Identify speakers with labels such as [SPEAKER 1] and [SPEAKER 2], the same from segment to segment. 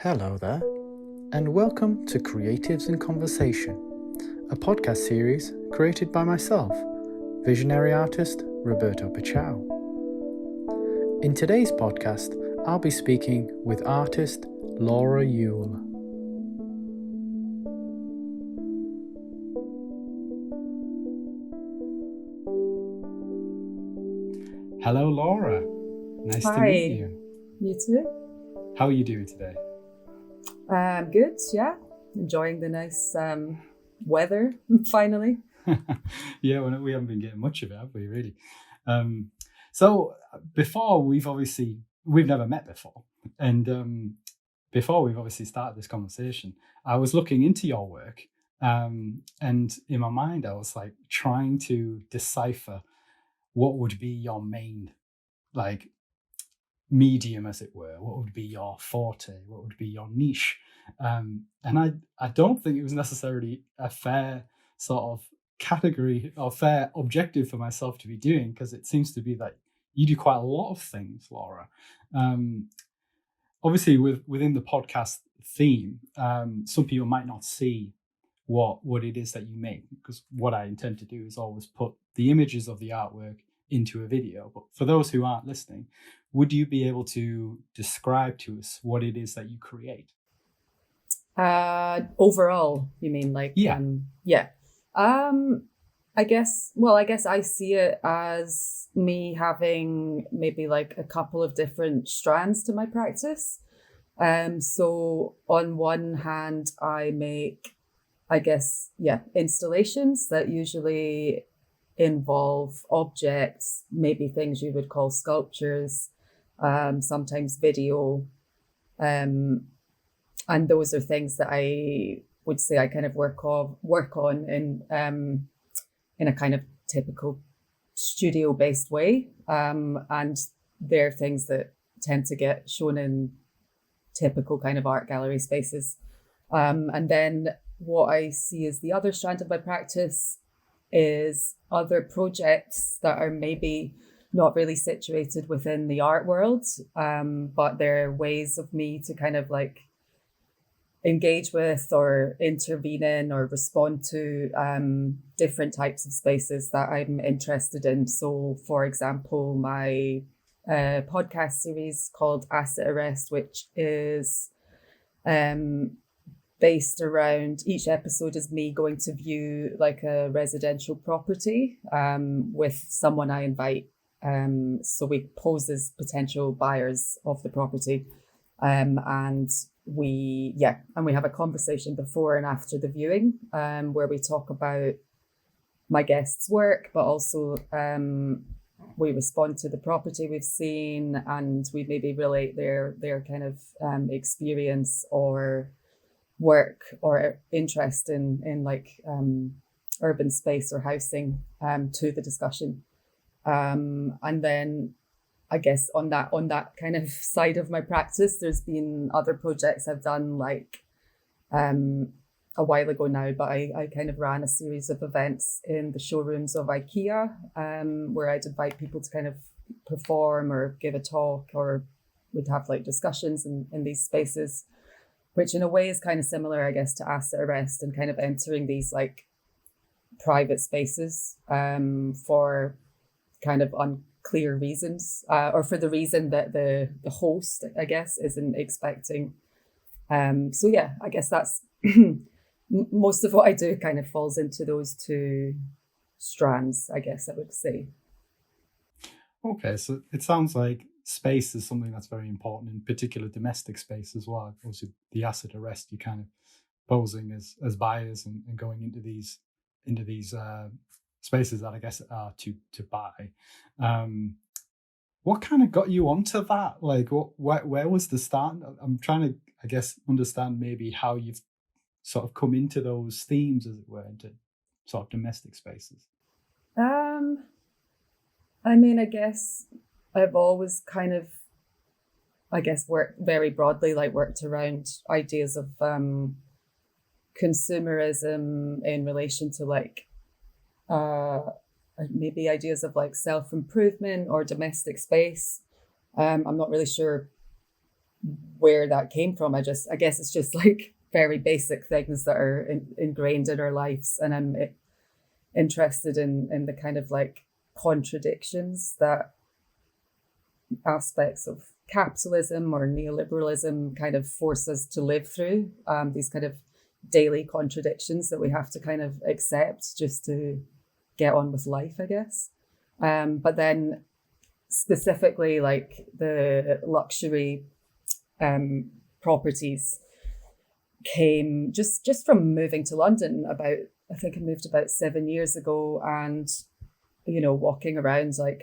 [SPEAKER 1] Hello there, and welcome to Creatives in Conversation, a podcast series created by myself, visionary artist Robeartho. In today's podcast, I'll be speaking with artist Laura Yuile. Hello, Laura. Nice to meet you.
[SPEAKER 2] You too.
[SPEAKER 1] How are you doing today?
[SPEAKER 2] Good, yeah. Enjoying the nice weather, finally.
[SPEAKER 1] Yeah, well, we haven't been getting much of it, have we, really? So before, we've never met before. And before we've obviously started this conversation, I was looking into your work. And in my mind, I was like trying to decipher what would be your main, like, medium, as it were. What would be your forte? What would be your niche? And I don't think it was necessarily a fair sort of category or fair objective for myself to be doing, because it seems to be that you do quite a lot of things, Laura. Obviously, within the podcast theme, some people might not see what it is that you make, because what I intend to do is always put the images of the artwork into a video. But for those who aren't listening, would you be able to describe to us what it is that you create?
[SPEAKER 2] Overall, you mean, like?
[SPEAKER 1] Yeah.
[SPEAKER 2] I guess I see it as me having maybe like a couple of different strands to my practice. So on one hand, I make, installations that usually involve objects, maybe things you would call sculptures, sometimes video. And those are things that I would say I kind of work on in a kind of typical studio-based way. And they're things that tend to get shown in typical kind of art gallery spaces. And then what I see as the other strand of my practice is other projects that are maybe not really situated within the art world, but they're ways of me to kind of like engage with or intervene in or respond to different types of spaces that I'm interested in. So, for example, my podcast series called Asset Arrest, which is based around, each episode is me going to view like a residential property with someone I invite. So we pose as potential buyers of the property. And we have a conversation before and after the viewing, where we talk about my guests' work, but also we respond to the property we've seen, and we maybe relate their kind of experience or work or interest in like urban space or housing to the discussion. And then I guess on that kind of side of my practice, there's been other projects I've done, like a while ago now, but I kind of ran a series of events in the showrooms of IKEA, where I'd invite people to kind of perform or give a talk, or would have like discussions in these spaces, which in a way is kind of similar, I guess, to Asset Arrest, and kind of entering these like private spaces for kind of unclear reasons, or for the reason that the host, I guess, isn't expecting. So yeah, I guess that's most of what I do kind of falls into those two strands, I guess I would say.
[SPEAKER 1] Okay, so it sounds like space is something that's very important, in particular domestic space as well. Obviously, the Asset Arrest, you're kind of posing as buyers and going into these spaces that I guess are to buy. What kind of got you onto that? Like, where was the start? I'm trying to, I guess, understand maybe how you've sort of come into those themes, as it were, into sort of domestic spaces.
[SPEAKER 2] I mean, I guess I've always kind of, I guess, worked very broadly, like worked around ideas of consumerism in relation to like maybe ideas of like self-improvement or domestic space. I'm not really sure where that came from. I guess it's just like very basic things that are ingrained in our lives, and I'm interested in the kind of like contradictions that aspects of capitalism or neoliberalism kind of force us to live through, these kind of daily contradictions that we have to kind of accept just to get on with life, I guess. But then specifically like the luxury properties came just from moving to London I think I moved about 7 years ago, and, you know, walking around, like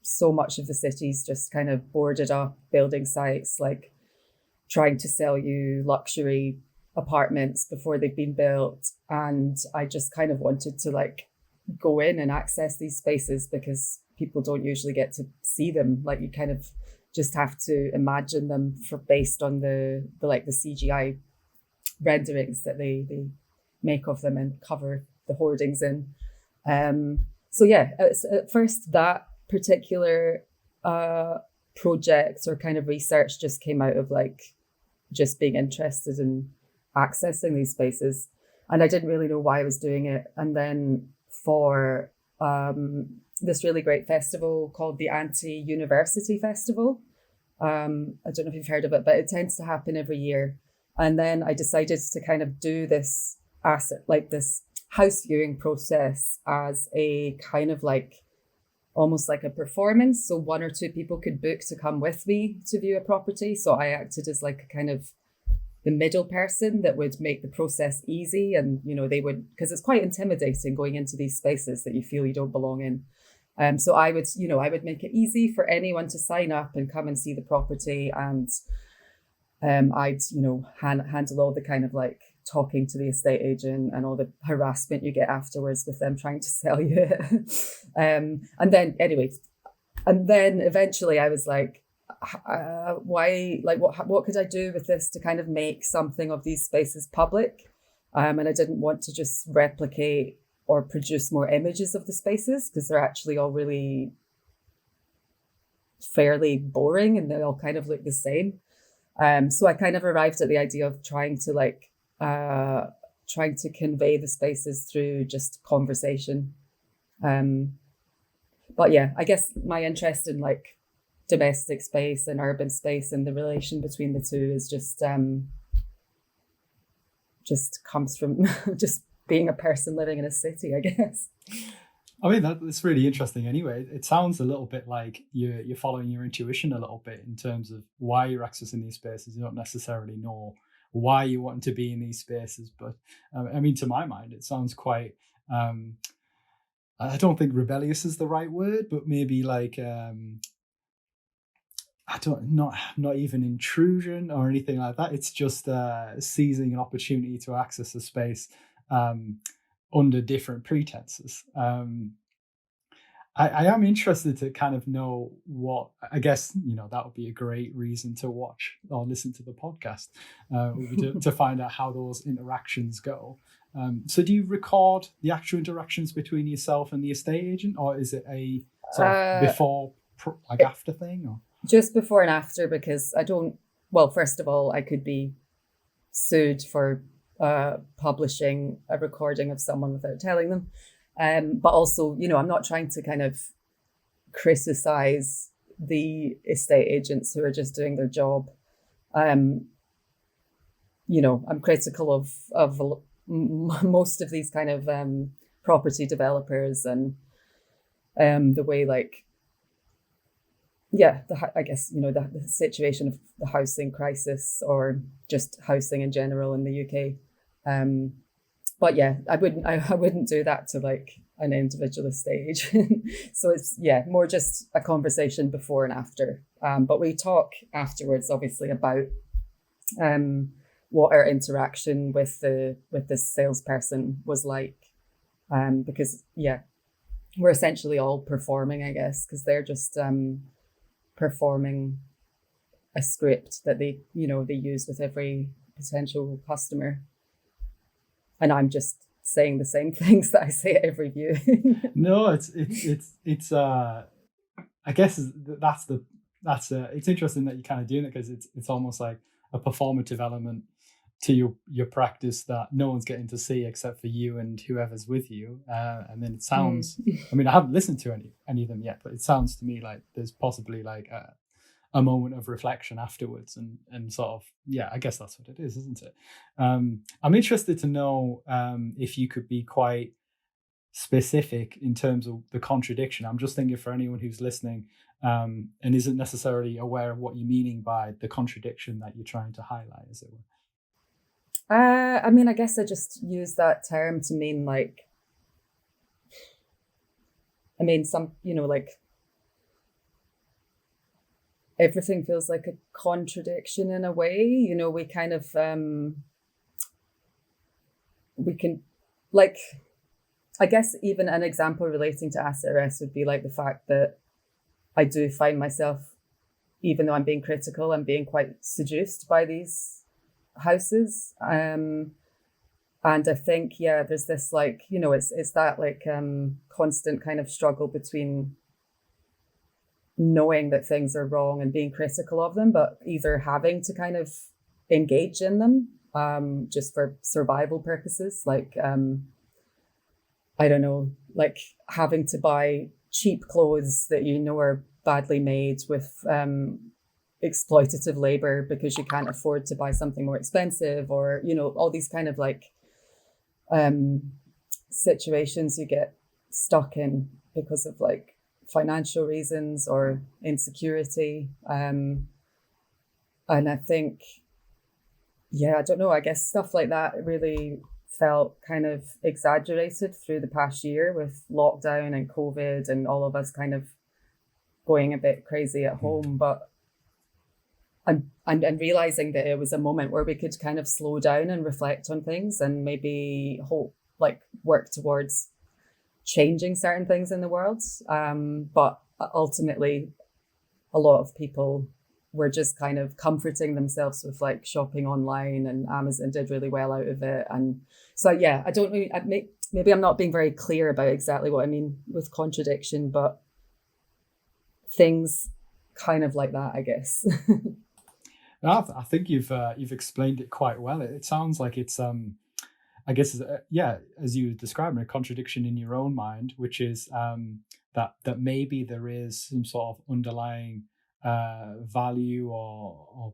[SPEAKER 2] so much of the city's just kind of boarded up building sites, like trying to sell you luxury apartments before they've been built. And I just kind of wanted to like go in and access these spaces because people don't usually get to see them. Like you kind of just have to imagine them based on the CGI renderings that they make of them and cover the hoardings in. So yeah, at first that particular project or kind of research just came out of like just being interested in accessing these spaces, and I didn't really know why I was doing it. And then for this really great festival called the Anti-University Festival, I don't know if you've heard of it, but it tends to happen every year. And then I decided to kind of do this this house viewing process as a kind of like almost like a performance. So 1 or 2 people could book to come with me to view a property. So I acted as like a kind of the middle person that would make the process easy. And, you know, they would, because it's quite intimidating going into these spaces that you feel you don't belong in. So I would make it easy for anyone to sign up and come and see the property. And I'd, you know, handle all the kind of like talking to the estate agent and all the harassment you get afterwards with them trying to sell you it. And then eventually I was like, why, like what could I do with this to kind of make something of these spaces public? And I didn't want to just replicate or produce more images of the spaces because they're actually all really fairly boring and they all kind of look the same. So I kind of arrived at the idea of trying to convey the spaces through just conversation. But yeah, I guess my interest in like domestic space and urban space and the relation between the two is just comes from just being a person living in a city, I guess.
[SPEAKER 1] I mean, that's really interesting anyway. It sounds a little bit like you're following your intuition a little bit in terms of why you're accessing these spaces. You don't necessarily know why you want to be in these spaces. But I mean, to my mind, it sounds quite, I don't think rebellious is the right word, but maybe like, not even intrusion or anything like that. It's just seizing an opportunity to access a space under different pretenses. I am interested to kind of know what, I guess, you know, that would be a great reason to watch or listen to the podcast to find out how those interactions go. So do you record the actual interactions between yourself and the estate agent, or is it a sort of before, like after thing? Or?
[SPEAKER 2] Just before and after, because first of all, I could be sued for publishing a recording of someone without telling them. But also, you know, I'm not trying to kind of criticize the estate agents who are just doing their job. You know, I'm critical of most of these kind of property developers and the way, like, I guess, you know, the situation of the housing crisis or just housing in general in the UK. But yeah, I wouldn't do that to like an individual estate agent. So it's more just a conversation before and after. But we talk afterwards, obviously, about what our interaction with this salesperson was like. Because we're essentially all performing, I guess, because they're just performing a script that they use with every potential customer. And I'm just saying the same things that I say at every viewing.
[SPEAKER 1] No, it's I guess that's the that's it's interesting that you're kind of doing it, because it's almost like a performative element to your practice that no one's getting to see except for you and whoever's with you. And then it sounds, I mean, I haven't listened to any of them yet, but it sounds to me like there's possibly like a moment of reflection afterwards, and sort of, yeah, I guess that's what it is, isn't it? I'm interested to know if you could be quite specific in terms of the contradiction. I'm just thinking for anyone who's listening and isn't necessarily aware of what you're meaning by the contradiction that you're trying to highlight, as it were.
[SPEAKER 2] I mean, I guess I just use that term to mean like, I mean, some, like everything feels like a contradiction in a way. We kind of, we can, like, I guess even an example relating to asset arrest would be like the fact that I do find myself, even though I'm being critical, I'm being quite seduced by these houses. And I think, there's this like, it's that like constant kind of struggle between knowing that things are wrong and being critical of them, but either having to kind of engage in them just for survival purposes. Like, I don't know, like having to buy cheap clothes that are badly made with exploitative labor because you can't afford to buy something more expensive, or all these kind of like situations you get stuck in because of like financial reasons or insecurity. And I think, I don't know, I guess stuff like that really felt kind of exaggerated through the past year with lockdown and COVID and all of us kind of going a bit crazy at home. But and realizing that it was a moment where we could kind of slow down and reflect on things and maybe work towards changing certain things in the world. But ultimately, a lot of people were just kind of comforting themselves with like shopping online, and Amazon did really well out of it. And so, I don't really, maybe I'm not being very clear about exactly what I mean with contradiction, but things kind of like that, I guess.
[SPEAKER 1] I think you've explained it quite well. It sounds like it's I guess as you were describing, a contradiction in your own mind, which is that maybe there is some sort of underlying value or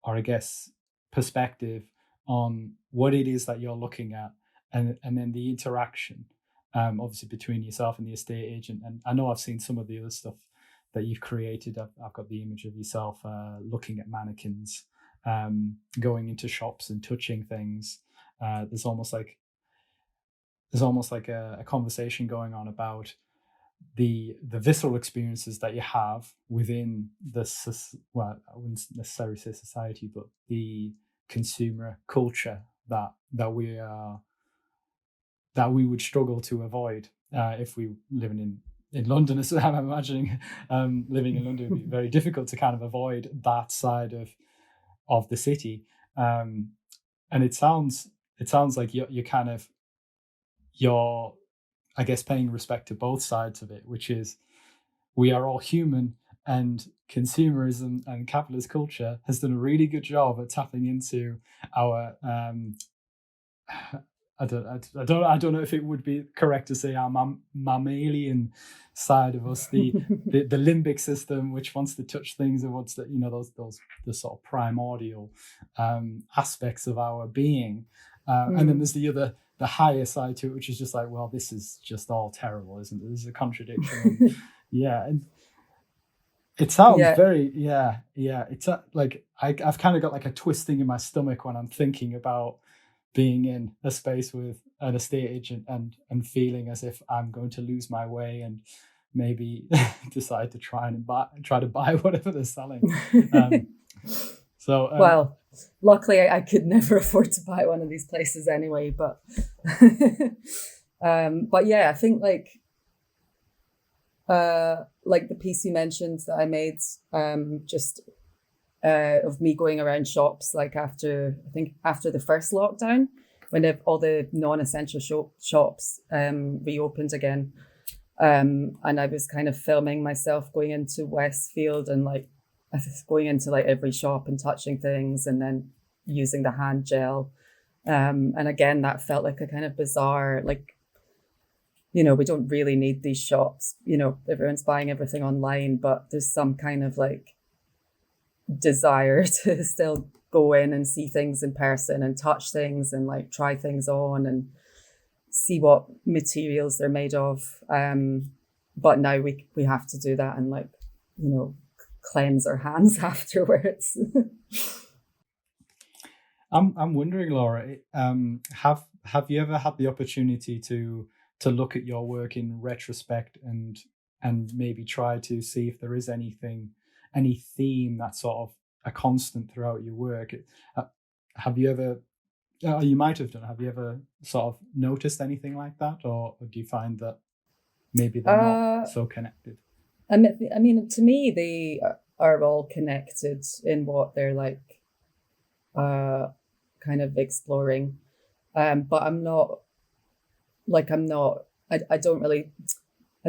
[SPEAKER 1] I guess perspective on what it is that you're looking at, and then the interaction obviously between yourself and the estate agent. And I know I've seen some of the other stuff that you've created. I've got the image of yourself looking at mannequins, going into shops and touching things. There's almost like a conversation going on about the visceral experiences that you have within I wouldn't necessarily say society, but the consumer culture that we would struggle to avoid if we living in London. As I'm imagining, living in London would be very difficult to kind of avoid that side of the city. And it sounds like you're I guess paying respect to both sides of it, which is we are all human, and consumerism and capitalist culture has done a really good job at tapping into our I don't know if it would be correct to say our mammalian side of us, the limbic system, which wants to touch things, and wants to, those the sort of primordial aspects of our being, and then there's the higher side to it, which is just like, well, this is just all terrible, isn't it? This is a contradiction. And it sounds very it's like I've kind of got like a twisting in my stomach when I'm thinking about being in a space with an estate agent and feeling as if I'm going to lose my way and maybe decide to try to buy whatever they're selling.
[SPEAKER 2] Well, luckily I could never afford to buy one of these places anyway, but I think like the piece you mentioned that I made, just of me going around shops, like after the first lockdown, when all the non-essential shops reopened again, And I was kind of filming myself going into Westfield and like going into like every shop and touching things and then using the hand gel. And again, that felt like a kind of bizarre, like, we don't really need these shops. Everyone's buying everything online, but there's some kind of like desire to still go in and see things in person and touch things and like try things on and see what materials they're made of. But now we have to do that and like, cleanse our hands afterwards.
[SPEAKER 1] I'm wondering, Laura, have you ever had the opportunity to look at your work in retrospect and maybe try to see if there is any theme that's sort of a constant throughout your work? Have you ever, you might have done, have you ever sort of noticed anything like that, or do you find that maybe they're not so connected?
[SPEAKER 2] I mean, to me, they are all connected in what they're like, kind of exploring. But I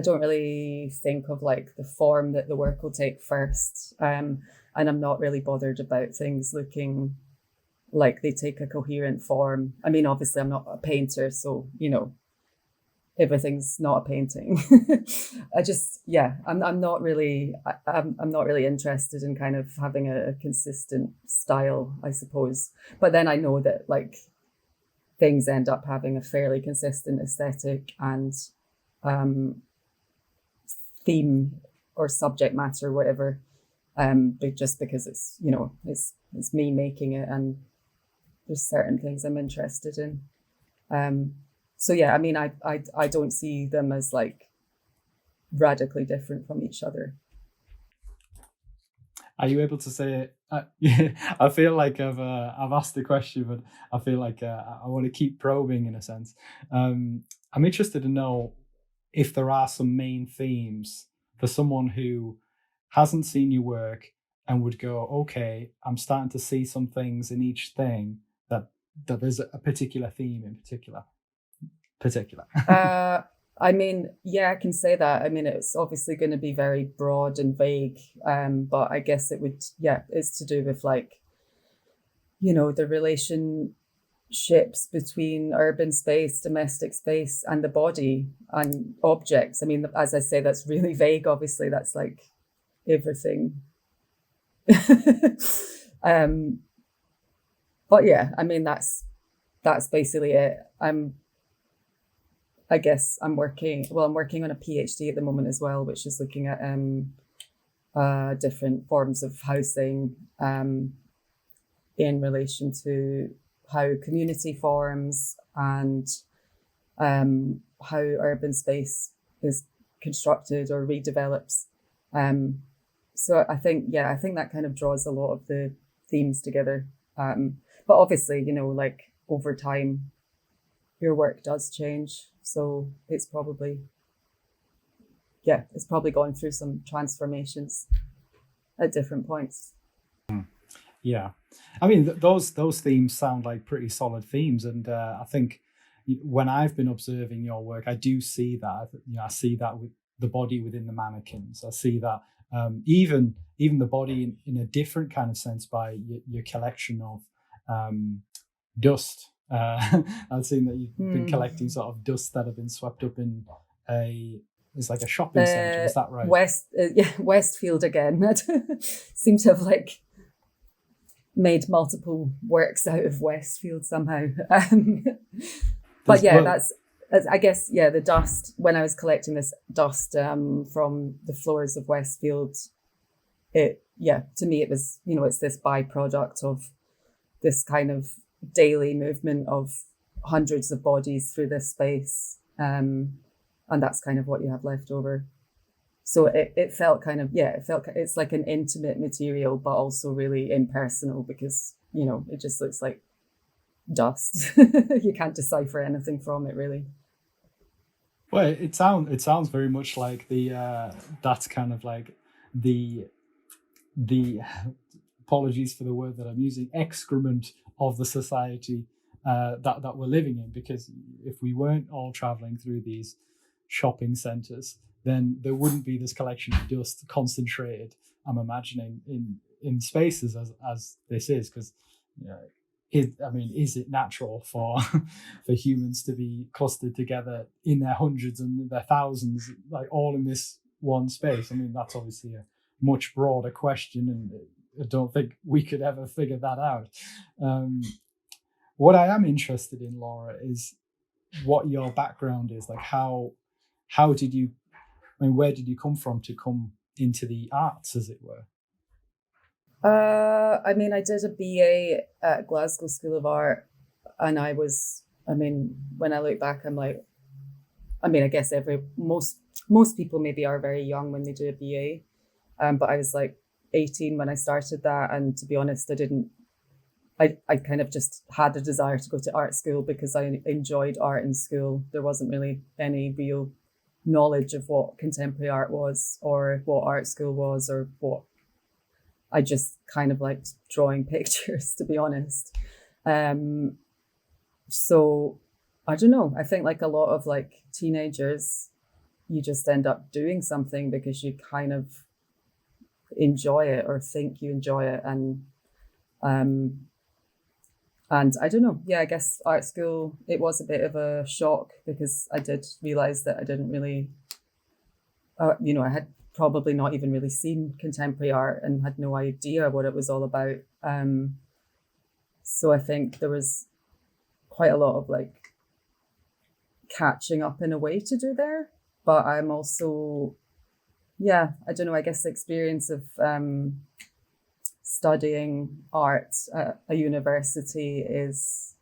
[SPEAKER 2] don't really think of like the form that the work will take first. And I'm not really bothered about things looking like they take a coherent form. I mean, obviously I'm not a painter, so, everything's not a painting. I'm not really interested in kind of having a consistent style, I suppose. But then I know that like things end up having a fairly consistent aesthetic and theme or subject matter, whatever. But just because it's it's me making it, and there's certain things I'm interested in. So yeah, I mean, I don't see them as like radically different from each other.
[SPEAKER 1] Are you able to say? I feel like I've asked the question, but I feel like I want to keep probing in a sense. I'm interested to know if there are some main themes for someone who hasn't seen your work and would go, okay, I'm starting to see some things in each thing that there's a particular theme in particular.
[SPEAKER 2] I mean, yeah, I can say that. I mean, it's obviously going to be very broad and vague, but I guess it's to do with like, the relationships between urban space, domestic space, and the body and objects. I mean, as I say, that's really vague. Obviously, that's like everything. But yeah, I mean, that's basically it. I guess I'm working on a PhD at the moment as well, which is looking at different forms of housing in relation to how community forms and how urban space is constructed or redevelops. So I think that kind of draws a lot of the themes together. But obviously, like over time, your work does change. So it's probably gone through some transformations at different points.
[SPEAKER 1] Yeah, I mean those themes sound like pretty solid themes, and I think when I've been observing your work, I do see that. I see that with the body within the mannequins. I see that even the body in a different kind of sense by your collection of dust. I've seen that you've been collecting sort of dust that have been swept up in it's like a shopping centre. Is that right?
[SPEAKER 2] Westfield again. Seem to have like made multiple works out of Westfield somehow. But yeah, that's I guess the dust. When I was collecting this dust from the floors of Westfield, to me it was it's this byproduct of this kind of daily movement of hundreds of bodies through this space, and that's kind of what you have left over. So it felt kind of it's like an intimate material, but also really impersonal because it just looks like dust. You can't decipher anything from it really.
[SPEAKER 1] Well, it sounds very much like that's kind of like the apologies for the word that I'm using, excrement of the society that we're living in, because if we weren't all traveling through these shopping centres, then there wouldn't be this collection of dust concentrated, I'm imagining, in spaces as this is, because is it natural for for humans to be clustered together in their hundreds and their thousands, like all in this one space? I mean, that's obviously a much broader question, and I don't think we could ever figure that out. What I am interested in, Laura, is what your background is. Like, how did you, where did you come from to come into the arts, as it were?
[SPEAKER 2] I did a BA at Glasgow School of Art, and when I look back, I'm like, I guess most people maybe are very young when they do a BA, but I was like 18 when I started that, and to be honest, I kind of just had a desire to go to art school because I enjoyed art in school. There wasn't really any real knowledge of what contemporary art was, or what art school was, or what. I just kind of liked drawing pictures, to be honest. So I don't know. I think like a lot of like teenagers, you just end up doing something because you kind of enjoy it or think you enjoy it. And I don't know. Yeah, I guess art school, it was a bit of a shock because I did realize that I didn't really, I had probably not even really seen contemporary art and had no idea what it was all about. So I think there was quite a lot of like catching up in a way to do there. But I'm also, I don't know, I guess the experience of studying art at a university is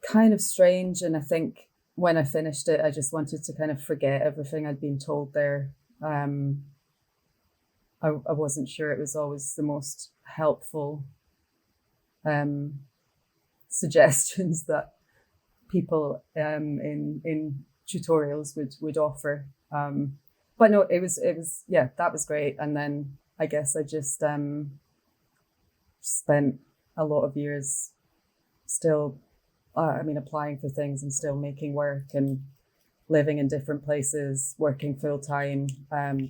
[SPEAKER 2] kind of strange. And I think when I finished it, I just wanted to kind of forget everything I'd been told there. I wasn't sure it was always the most helpful suggestions that people in tutorials would offer. But no, it was that was great. And then I guess I just spent a lot of years still applying for things and still making work and living in different places, working full time,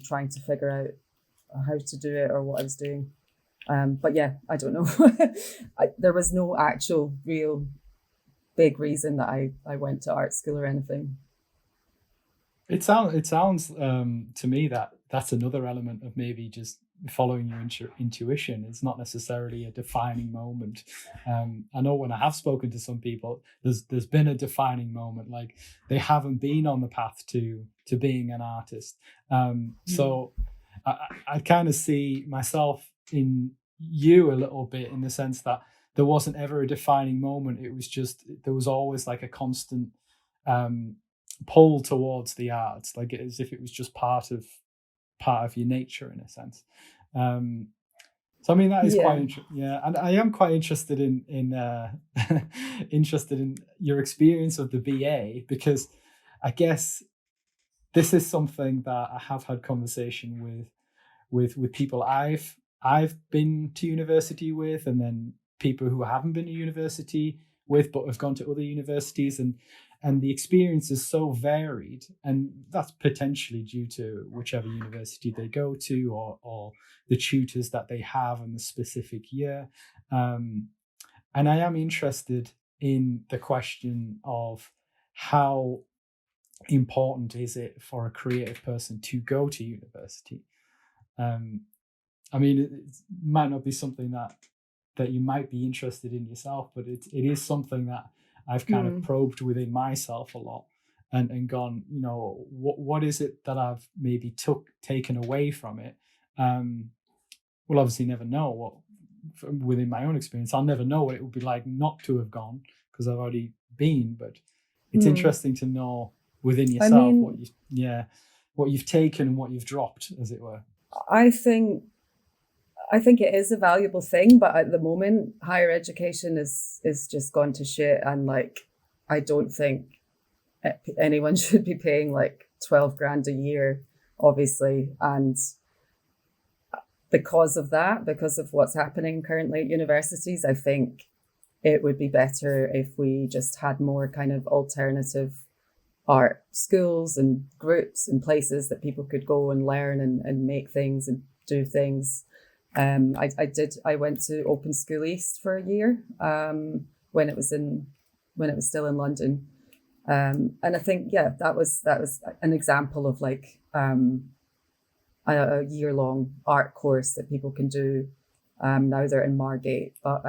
[SPEAKER 2] trying to figure out how to do it or what I was doing. But yeah, I don't know. There was no actual real big reason that I went to art school or anything.
[SPEAKER 1] It sounds to me that that's another element of maybe just following your intuition. It's not necessarily a defining moment. I know when I have spoken to some people, there's been a defining moment, like they haven't been on the path to being an artist. So I kind of see myself in you a little bit, in the sense that there wasn't ever a defining moment. It was just, there was always like a constant pull towards the arts, like as if it was just part of your nature in a sense. So I mean, that is quite interesting. Yeah, and I am quite interested in interested in your experience of the BA, because I guess this is something that I have had conversation with people I've been to university with, and then people who haven't been to university with but have gone to other universities, and the experience is so varied, and that's potentially due to whichever university they go to, or the tutors that they have in the specific year. And I am interested in the question of how important is it for a creative person to go to university. I mean, it might not be something that you might be interested in yourself, but it is something that I've kind of probed within myself a lot, and gone, what is it that I've maybe taken away from it? We'll obviously never know what, within my own experience, I'll never know what it would be like not to have gone, because I've already been. But it's interesting to know within yourself what you've taken and what you've dropped, as it were.
[SPEAKER 2] I think it is a valuable thing, but at the moment, higher education is just gone to shit, and like I don't think anyone should be paying like 12 grand a year, obviously. And because of what's happening currently at universities, I think it would be better if we just had more kind of alternative art schools and groups and places that people could go and learn and make things and do things. I went to Open School East for a year when it was still in London. And I think, that was an example of like a year-long art course that people can do. Now they're in Margate, but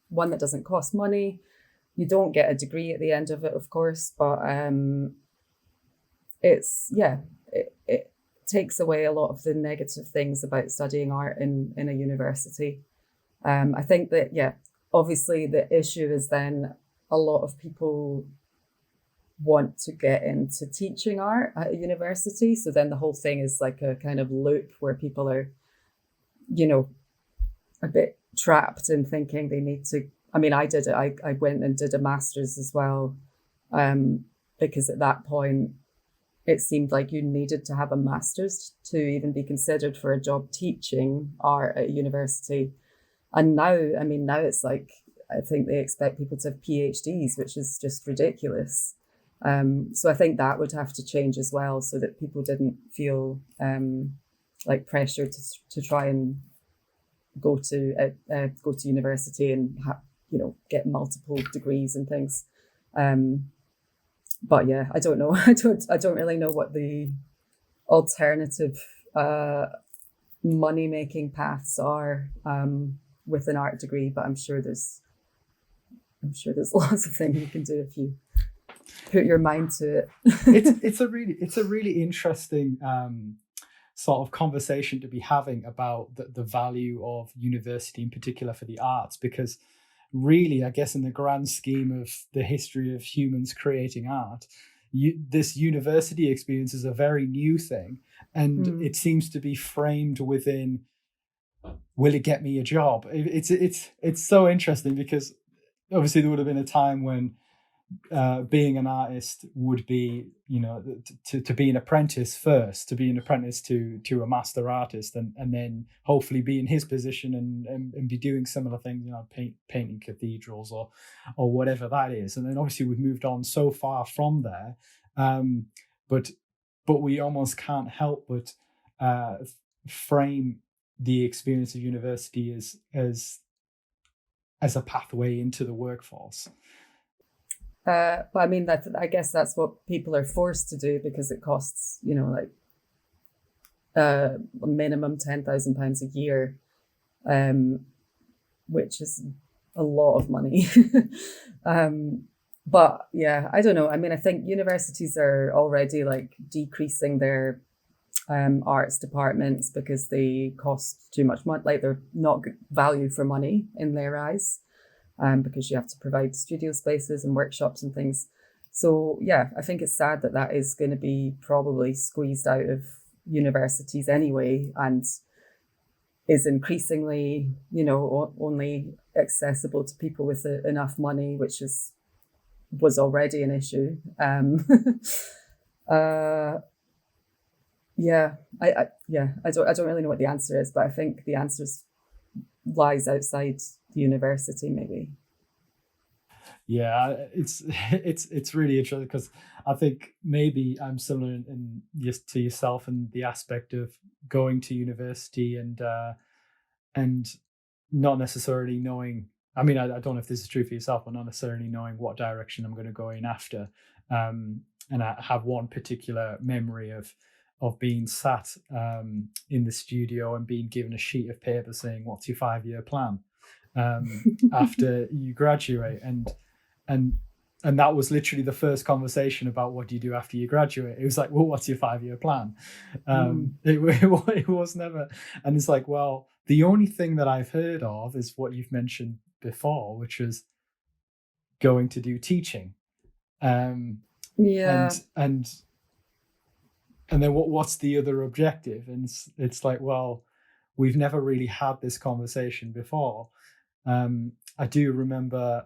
[SPEAKER 2] one that doesn't cost money. You don't get a degree at the end of it, of course, but it takes away a lot of the negative things about studying art in a university. I think that, obviously the issue is then a lot of people want to get into teaching art at a university. So then the whole thing is like a kind of loop where people are, a bit trapped in thinking they need to. I mean, I did it. I went and did a master's as well, because at that point, it seemed like you needed to have a master's to even be considered for a job teaching art at a university. And now it's like, I think they expect people to have PhDs, which is just ridiculous. So I think that would have to change as well, so that people didn't feel like pressured to try and go to university and get multiple degrees and things. But yeah, I don't know. I don't really know what the alternative money making paths are with an art degree, but I'm sure there's lots of things you can do if you put your mind to it.
[SPEAKER 1] it's a really interesting sort of conversation to be having about the value of university in particular for the arts, because really, I guess in the grand scheme of the history of humans creating art, this university experience is a very new thing, and it seems to be framed within, will it get me a job? It's so interesting, because obviously there would have been a time when being an artist would be, to be an apprentice first, to be an apprentice to a master artist, and then hopefully be in his position and be doing similar things, painting cathedrals or whatever that is. And then obviously we've moved on so far from there, but we almost can't help but frame the experience of university as a pathway into the workforce.
[SPEAKER 2] But I mean, I guess that's what people are forced to do, because it costs, a minimum £10,000 a year, which is a lot of money. But yeah, I don't know. I mean, I think universities are already like decreasing their arts departments because they cost too much money. Like, they're not good value for money in their eyes. Because you have to provide studio spaces and workshops and things. So yeah, I think it's sad that is going to be probably squeezed out of universities anyway, and is increasingly, only accessible to people with enough money, which was already an issue. I don't really know what the answer is, but I think the answer lies outside the university, maybe.
[SPEAKER 1] Yeah, it's really interesting, because I think maybe I'm similar in to yourself in the aspect of going to university and not necessarily knowing. I mean, I don't know if this is true for yourself, but not necessarily knowing what direction I'm going to go in after. And I have one particular memory of being sat in the studio and being given a sheet of paper saying, "What's your 5-year plan after you graduate?" And that was literally the first conversation about what do you do after you graduate. It was like, well, what's your 5-year plan? It was never. And it's like, well, the only thing that I've heard of is what you've mentioned before, which is going to do teaching. And then what's the other objective? And it's like, well, we've never really had this conversation before. I do remember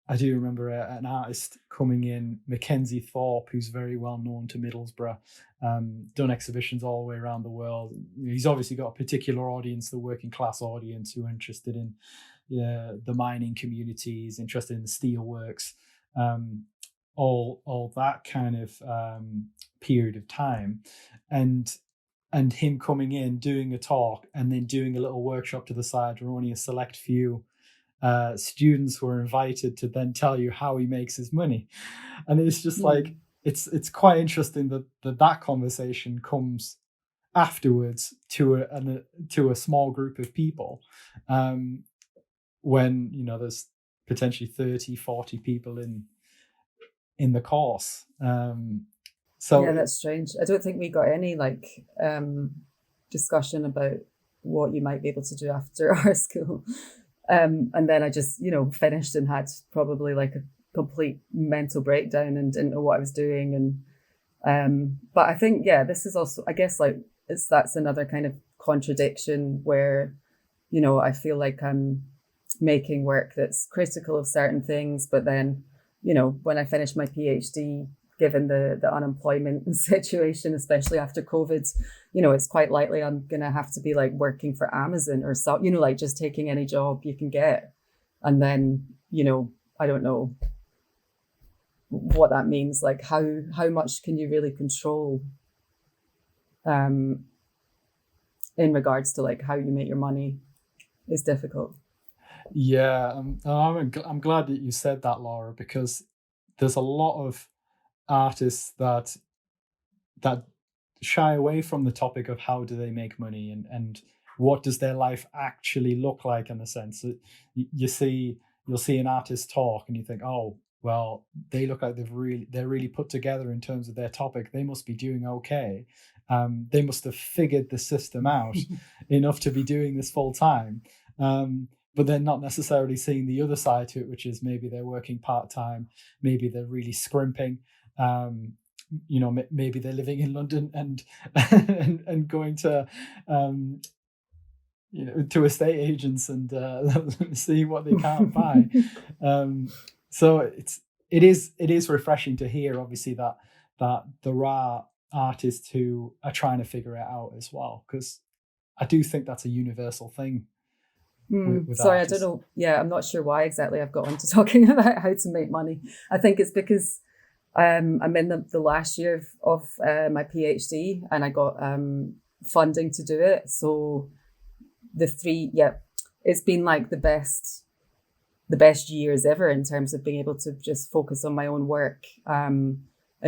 [SPEAKER 1] an artist coming in, Mackenzie Thorpe, who's very well known to Middlesbrough, done exhibitions all the way around the world. He's obviously got a particular audience, the working class audience, who are interested in the mining communities, interested in the steelworks. all that kind of period of time, and him coming in, doing a talk, and then doing a little workshop to the side where only a select few students were invited to then tell you how he makes his money. And it's just like, it's quite interesting that conversation comes afterwards to a small group of people, when there's potentially 30-40 people in the course. So
[SPEAKER 2] yeah, that's strange. I don't think we got any discussion about what you might be able to do after our school. And then I just, finished and had probably like a complete mental breakdown and didn't know what I was doing. And but I think, this is also, I guess, like that's another kind of contradiction where, I feel like I'm making work that's critical of certain things, but then, when I finish my PhD, given the unemployment situation, especially after COVID, it's quite likely I'm going to have to be like working for Amazon or so, like just taking any job you can get. And then, I don't know what that means. Like how much can you really control in regards to like how you make your money is difficult.
[SPEAKER 1] Yeah, I'm glad that you said that, Laura, because there's a lot of artists that shy away from the topic of how do they make money and what does their life actually look like, in a sense. You'll see an artist talk and you think, oh, well, they look like they're really put together in terms of their topic. They must be doing okay. They must have figured the system out enough to be doing this full time. But they're not necessarily seeing the other side to it, which is maybe they're working part-time, maybe they're really scrimping, maybe they're living in London and and going to to estate agents and see what they can't buy. So it is refreshing to hear, obviously, that there are artists who are trying to figure it out as well, because I do think that's a universal thing.
[SPEAKER 2] Sorry, artists. I don't know. Yeah, I'm not sure why exactly I've got onto talking about how to make money. I think it's because I'm in the last year of my PhD and I got funding to do it. So it's been like the best years ever in terms of being able to just focus on my own work and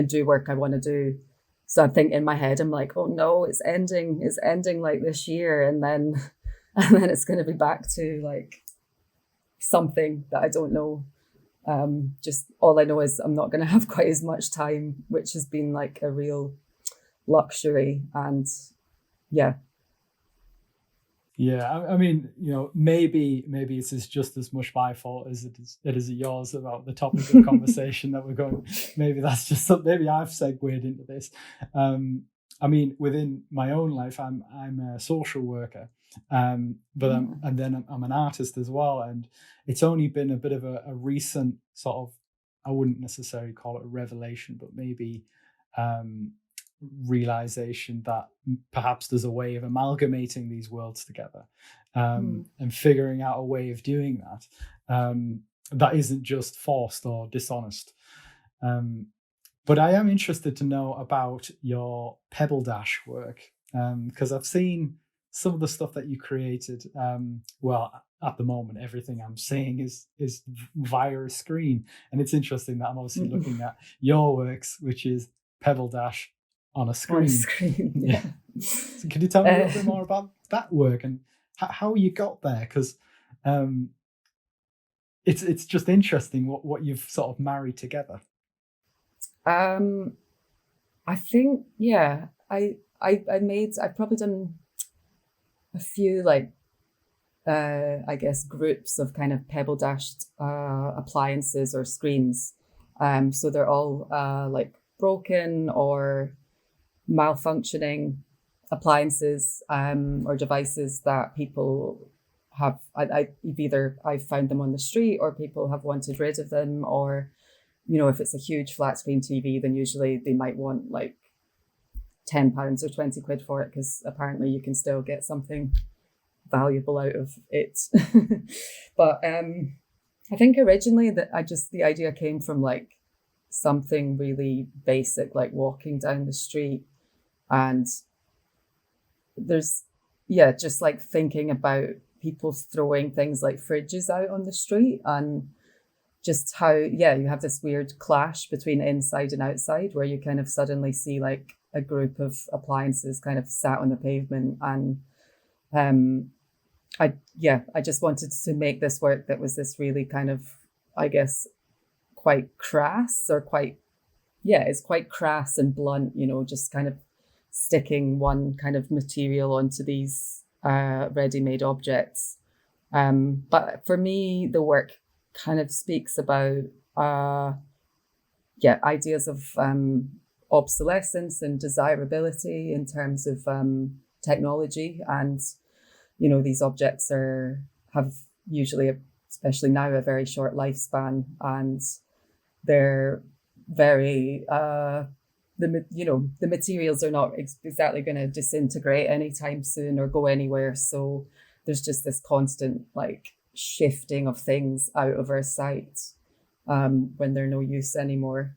[SPEAKER 2] do work I want to do. So I think in my head, I'm like, oh no, it's ending like this year. And then it's going to be back to like something that I don't know. Just all I know is I'm not going to have quite as much time, which has been like a real luxury. And yeah.
[SPEAKER 1] Yeah, I mean, maybe it is just as much my fault as it is yours about the topic of conversation that we're going. Maybe that's just something. Maybe I've segued into this. I mean, within my own life, I'm a social worker, but I'm an artist as well, and it's only been a bit of a recent sort of, I wouldn't necessarily call it a revelation, but maybe realization that perhaps there's a way of amalgamating these worlds together, and figuring out a way of doing that that isn't just forced or dishonest. But I am interested to know about your Pebbledash work, because I've seen some of the stuff that you created. Well, at the moment, everything I'm seeing is via a screen, and it's interesting that I'm obviously looking at your works, which is Pebbledash on a screen. Yeah. So can you tell me a little bit more about that work and how you got there? Because it's just interesting what you've sort of married together.
[SPEAKER 2] I think I've probably done a few I guess groups of kind of Pebble-dashed appliances or screens. So they're all like broken or malfunctioning appliances or devices that people have. I've found them on the street, or people have wanted rid of them, or if it's a huge flat screen TV, then usually they might want like £10 or £20 for it, because apparently you can still get something valuable out of it. But I think originally the idea came from like something really basic like walking down the street, and there's just like thinking about people throwing things like fridges out on the street, and just how you have this weird clash between inside and outside, where you kind of suddenly see like a group of appliances kind of sat on the pavement. And I just wanted to make this work that was this really kind of, I guess, quite crass, or it's quite crass and blunt, just kind of sticking one kind of material onto these ready-made objects. But for me, the work kind of speaks about ideas of obsolescence and desirability in terms of technology. And these objects have usually, especially now, a very short lifespan, and they're very the materials are not exactly going to disintegrate anytime soon or go anywhere. So there's just this constant like shifting of things out of our sight when they're no use anymore.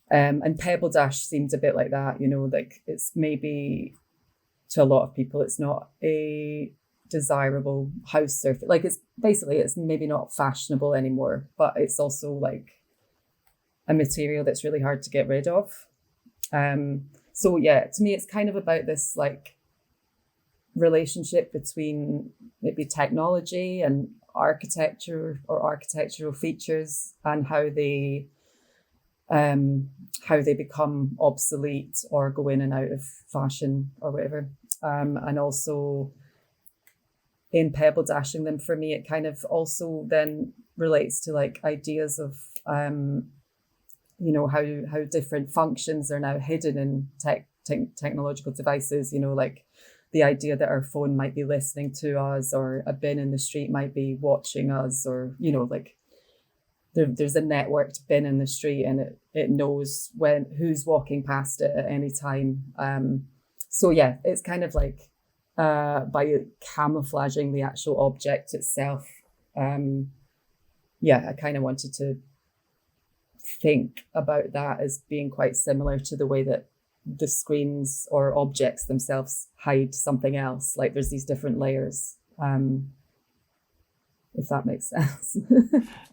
[SPEAKER 2] And Pebbledash seems a bit like that, like it's maybe to a lot of people, it's not a desirable house surface. Like it's maybe not fashionable anymore, but it's also like a material that's really hard to get rid of. So to me, it's kind of about this like relationship between maybe technology and architecture or architectural features, and how they become obsolete or go in and out of fashion or whatever. And also in Pebbledashing them, for me, it kind of also then relates to like ideas of how different functions are now hidden in technological devices, like the idea that our phone might be listening to us, or a bin in the street might be watching us, or like there's a networked bin in the street, and it knows who's walking past it at any time. It's kind of like by camouflaging the actual object itself. I kind of wanted to think about that as being quite similar to the way that the screens or objects themselves hide something else. Like there's these different layers, if that makes sense.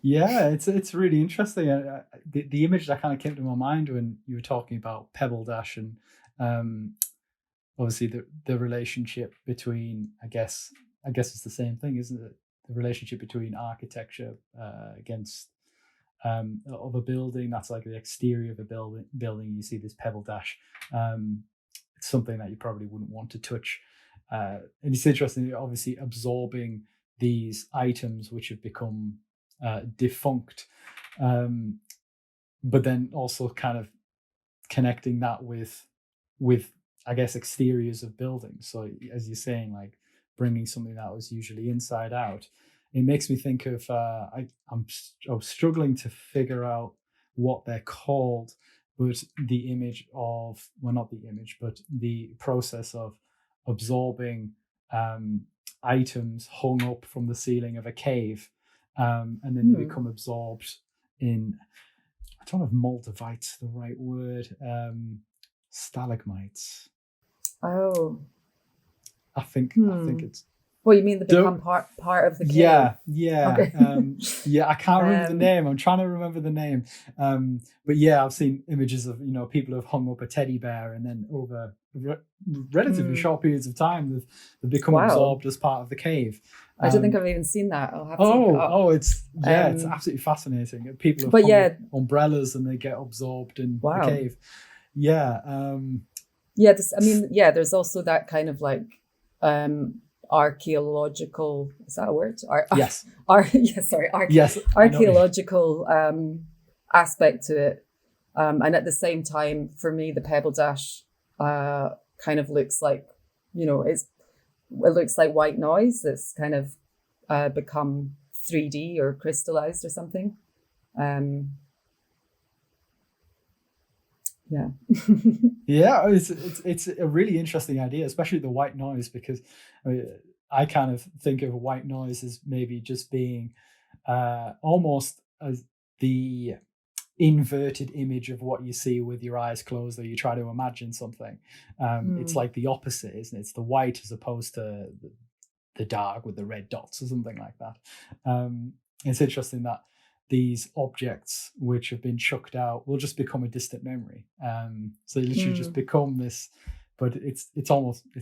[SPEAKER 1] Yeah, it's really interesting. The image that kind of came to my mind when you were talking about Pebbledash, and obviously the relationship between, I guess it's the same thing, isn't it? The relationship between architecture against of a building. That's like the exterior of a building. You see this Pebbledash. It's something that you probably wouldn't want to touch. And it's interesting, obviously absorbing these items which have become defunct, but then also kind of connecting that with I guess exteriors of buildings. So as you're saying, like bringing something that was usually inside out, it makes me think of I'm struggling to figure out what they're called, but the image of, well, not the image, but the process of absorbing items hung up from the ceiling of a cave, and then they become absorbed in, I don't know if moldavite's the right word, stalagmites.
[SPEAKER 2] Oh,
[SPEAKER 1] I think it's.
[SPEAKER 2] Well, you mean they become part of the cave?
[SPEAKER 1] Yeah. Okay. I can't remember the name. I'm trying to remember the name. But yeah, I've seen images of people who have hung up a teddy bear, and then over relatively short periods of time, they've become absorbed as part of the cave.
[SPEAKER 2] I don't think I've even seen that. I'll have to look it up.
[SPEAKER 1] It's absolutely fascinating. People have hung up umbrellas and they get absorbed in the cave. Yeah.
[SPEAKER 2] There's also that kind of like archaeological, is that a word?
[SPEAKER 1] Yes.
[SPEAKER 2] Archaeological aspect to it. And at the same time, for me, the Pebbledash kind of looks like, it looks like white noise that's kind of become 3D or crystallized or something.
[SPEAKER 1] It's a really interesting idea, especially the white noise, because I kind of think of white noise as maybe just being almost as the inverted image of what you see with your eyes closed, or you try to imagine something. It's like the opposite, isn't it? It's the white as opposed to the dark with the red dots or something like that. It's interesting that these objects which have been chucked out will just become a distant memory. So they literally just become this, but it's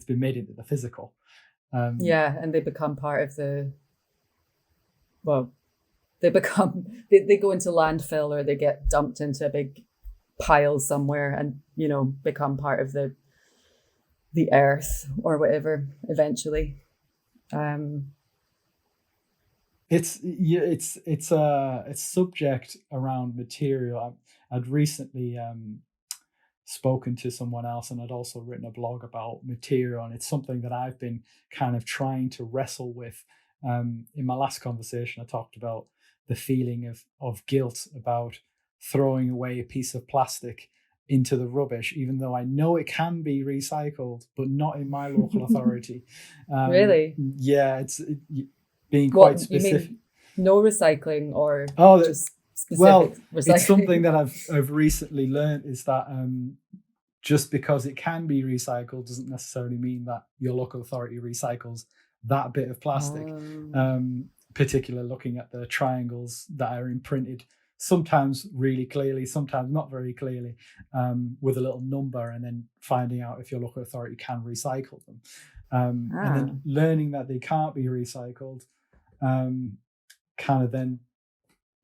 [SPEAKER 1] been made into the physical.
[SPEAKER 2] And they become part of they go into landfill, or they get dumped into a big pile somewhere, and become part of the earth or whatever eventually.
[SPEAKER 1] It's subject around material. I'd recently spoken to someone else, and I'd also written a blog about material, and it's something that I've been kind of trying to wrestle with. In my last conversation, I talked about the feeling of guilt about throwing away a piece of plastic into the rubbish, even though I know it can be recycled, but not in my local authority.
[SPEAKER 2] Really?
[SPEAKER 1] Yeah, it's being quite specific.
[SPEAKER 2] You mean no recycling, or just specific recycling?
[SPEAKER 1] It's something that I've recently learned, is that just because it can be recycled doesn't necessarily mean that your local authority recycles that bit of plastic. Particularly looking at the triangles that are imprinted, sometimes really clearly, sometimes not very clearly, with a little number, and then finding out if your local authority can recycle them. And then learning that they can't be recycled kind of then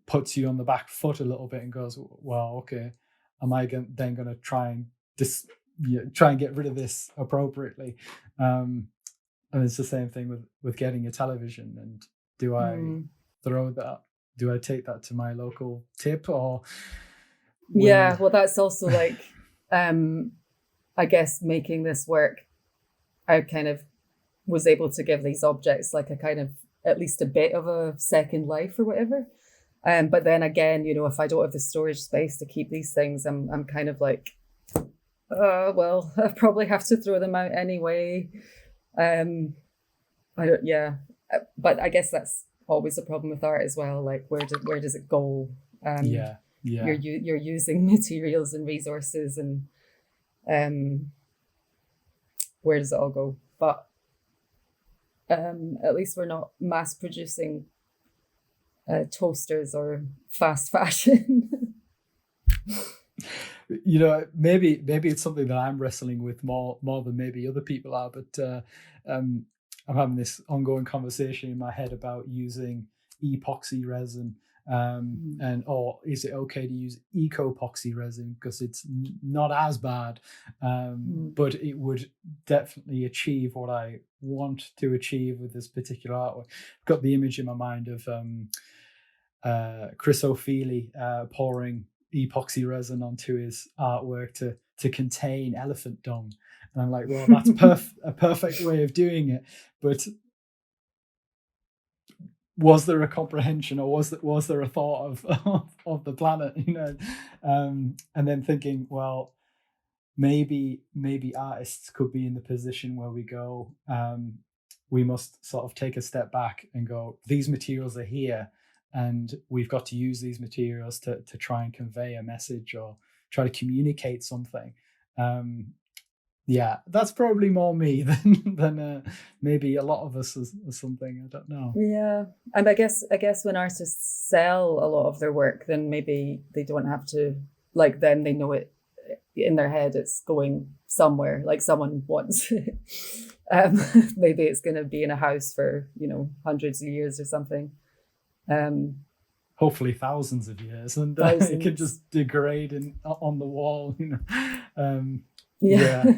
[SPEAKER 1] puts you on the back foot a little bit and goes, well, okay, am I then going to try and get rid of this appropriately? And it's the same thing with getting a television. And do I throw that? Do I take that to my local tip, or?
[SPEAKER 2] Yeah, well, that's also like, I guess making this work, I kind of was able to give these objects like a kind of at least a bit of a second life or whatever. But then again, if I don't have the storage space to keep these things, I'm kind of like, well, I probably have to throw them out anyway. But I guess that's always a problem with art as well. Like, where does it go? You're using materials and resources, and where does it all go? But at least we're not mass producing toasters or fast fashion.
[SPEAKER 1] Maybe it's something that I'm wrestling with more than maybe other people are, but I'm having this ongoing conversation in my head about using epoxy resin, or is it okay to use eco-epoxy resin because it's not as bad, but it would definitely achieve what I want to achieve with this particular artwork. I've got the image in my mind of Chris O'Feely pouring epoxy resin onto his artwork to contain elephant dung. And I'm like, well, that's a perfect way of doing it. But was there a comprehension, or was there a thought of the planet? And then thinking, well, maybe artists could be in the position where we go, we must sort of take a step back and go, these materials are here, and we've got to use these materials to try and convey a message or try to communicate something. Yeah, that's probably more me than maybe a lot of us or something. I don't know.
[SPEAKER 2] Yeah, and I guess when artists sell a lot of their work, then maybe they don't have to, like, then they know it in their head it's going somewhere, like someone wants it. Maybe it's going to be in a house for hundreds of years or something.
[SPEAKER 1] Hopefully thousands of years, and it could just degrade on the wall. Yeah.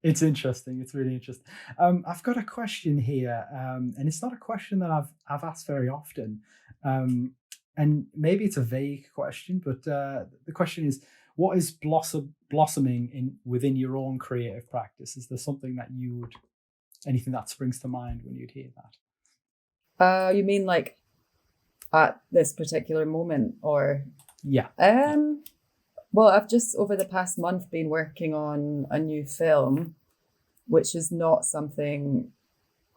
[SPEAKER 1] It's interesting. It's really interesting. I've got a question here, and it's not a question that I've asked very often, and maybe it's a vague question, but the question is, what is blossoming within your own creative practice? Is there something that anything that springs to mind when you'd hear that?
[SPEAKER 2] You mean like at this particular moment, or?
[SPEAKER 1] Yeah.
[SPEAKER 2] Well, I've just over the past month been working on a new film, which is not something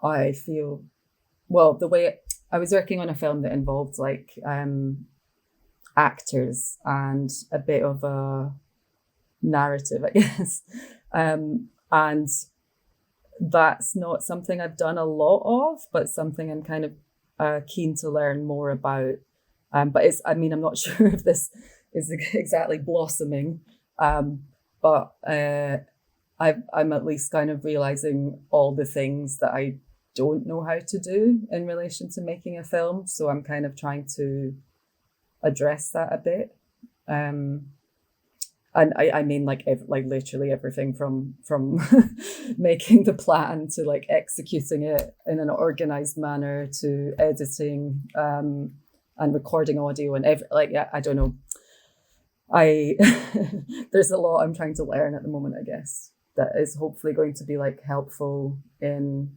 [SPEAKER 2] I feel, well, the way I was working on a film that involved like actors and a bit of a narrative, I guess. And that's not something I've done a lot of, but something I'm kind of keen to learn more about. But I'm not sure if this is exactly blossoming, but I'm at least kind of realizing all the things that I don't know how to do in relation to making a film. So I'm kind of trying to address that a bit. And I mean, like literally everything from making the plan to like executing it in an organized manner to editing and recording audio and I don't know. There's a lot I'm trying to learn at the moment, I guess, that is hopefully going to be like helpful in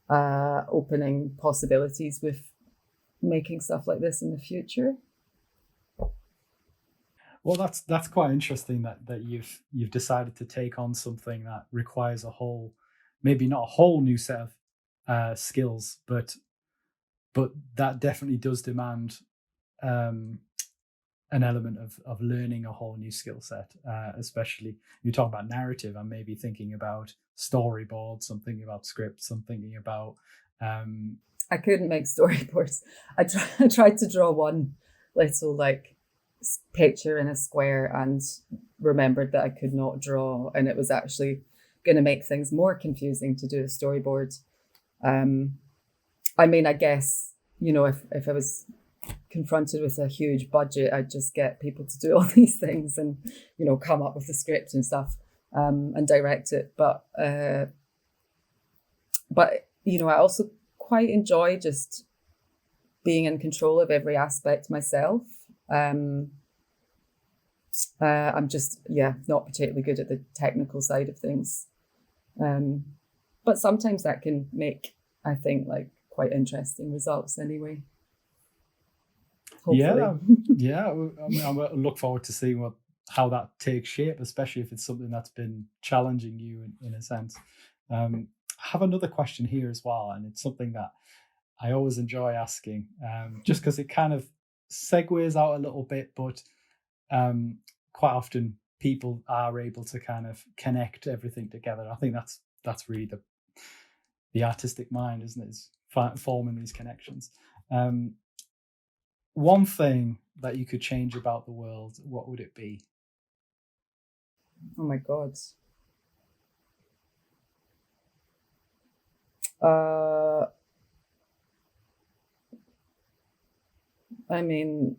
[SPEAKER 2] opening possibilities with making stuff like this in the future.
[SPEAKER 1] Well, that's quite interesting that you've decided to take on something that requires maybe not a whole new set of skills, but that definitely does demand an element of learning a whole new skill set. Especially you talk about narrative, I'm maybe thinking about storyboards, I'm thinking about scripts, I'm thinking about.
[SPEAKER 2] I couldn't make storyboards. I tried to draw one little like picture in a square and remembered that I could not draw, and it was actually going to make things more confusing to do a storyboard. I mean, I guess, you know, if I was confronted with a huge budget, I'd just get people to do all these things and, you know, come up with the script and stuff and direct it. But you know, I also quite enjoy just being in control of every aspect myself. I'm just, not particularly good at the technical side of things. But sometimes that can make, I think, like quite interesting results anyway. Hopefully.
[SPEAKER 1] Yeah. I look forward to seeing how that takes shape, especially if it's something that's been challenging you in a sense. I have another question here as well, and it's something that I always enjoy asking, just because it kind of segues out a little bit, but quite often people are able to kind of connect everything together. I think that's really the artistic mind, isn't it? Is forming these connections. One thing that you could change about the world, what would it be?
[SPEAKER 2] Oh my God. I mean,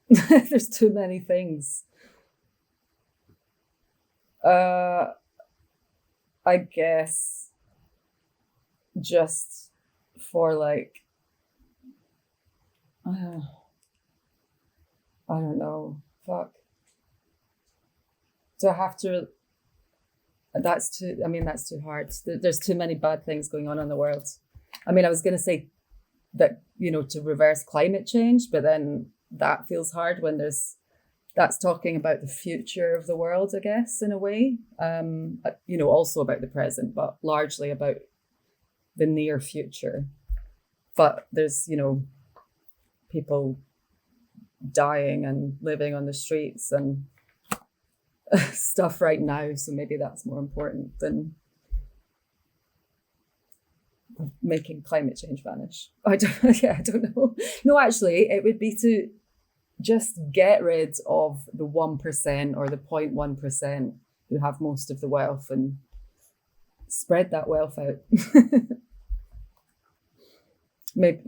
[SPEAKER 2] there's too many things. I guess just for like, I don't know. Fuck. Do I have to? That's too hard. There's too many bad things going on in the world. I mean, I was going to say that, you know, to reverse climate change, but then that feels hard when that's talking about the future of the world, I guess, in a way. You know, also about the present, but largely about the near future. But there's, you know, people dying and living on the streets and stuff right now, so maybe that's more important than making climate change vanish. I don't know. No, actually, it would be to just get rid of the 1% or the 0.1% who have most of the wealth and spread that wealth out. Maybe,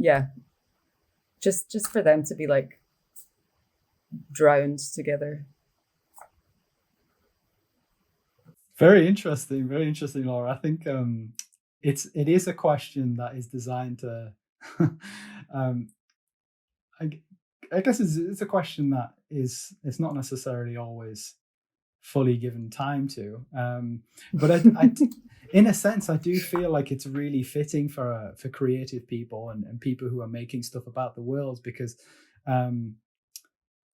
[SPEAKER 2] just for them to be like drowned together.
[SPEAKER 1] Very interesting, Laura. I think it is a question that is designed to I guess it's a question that it's not necessarily always fully given time to, but I in a sense I do feel like it's really fitting for creative people and people who are making stuff about the world, because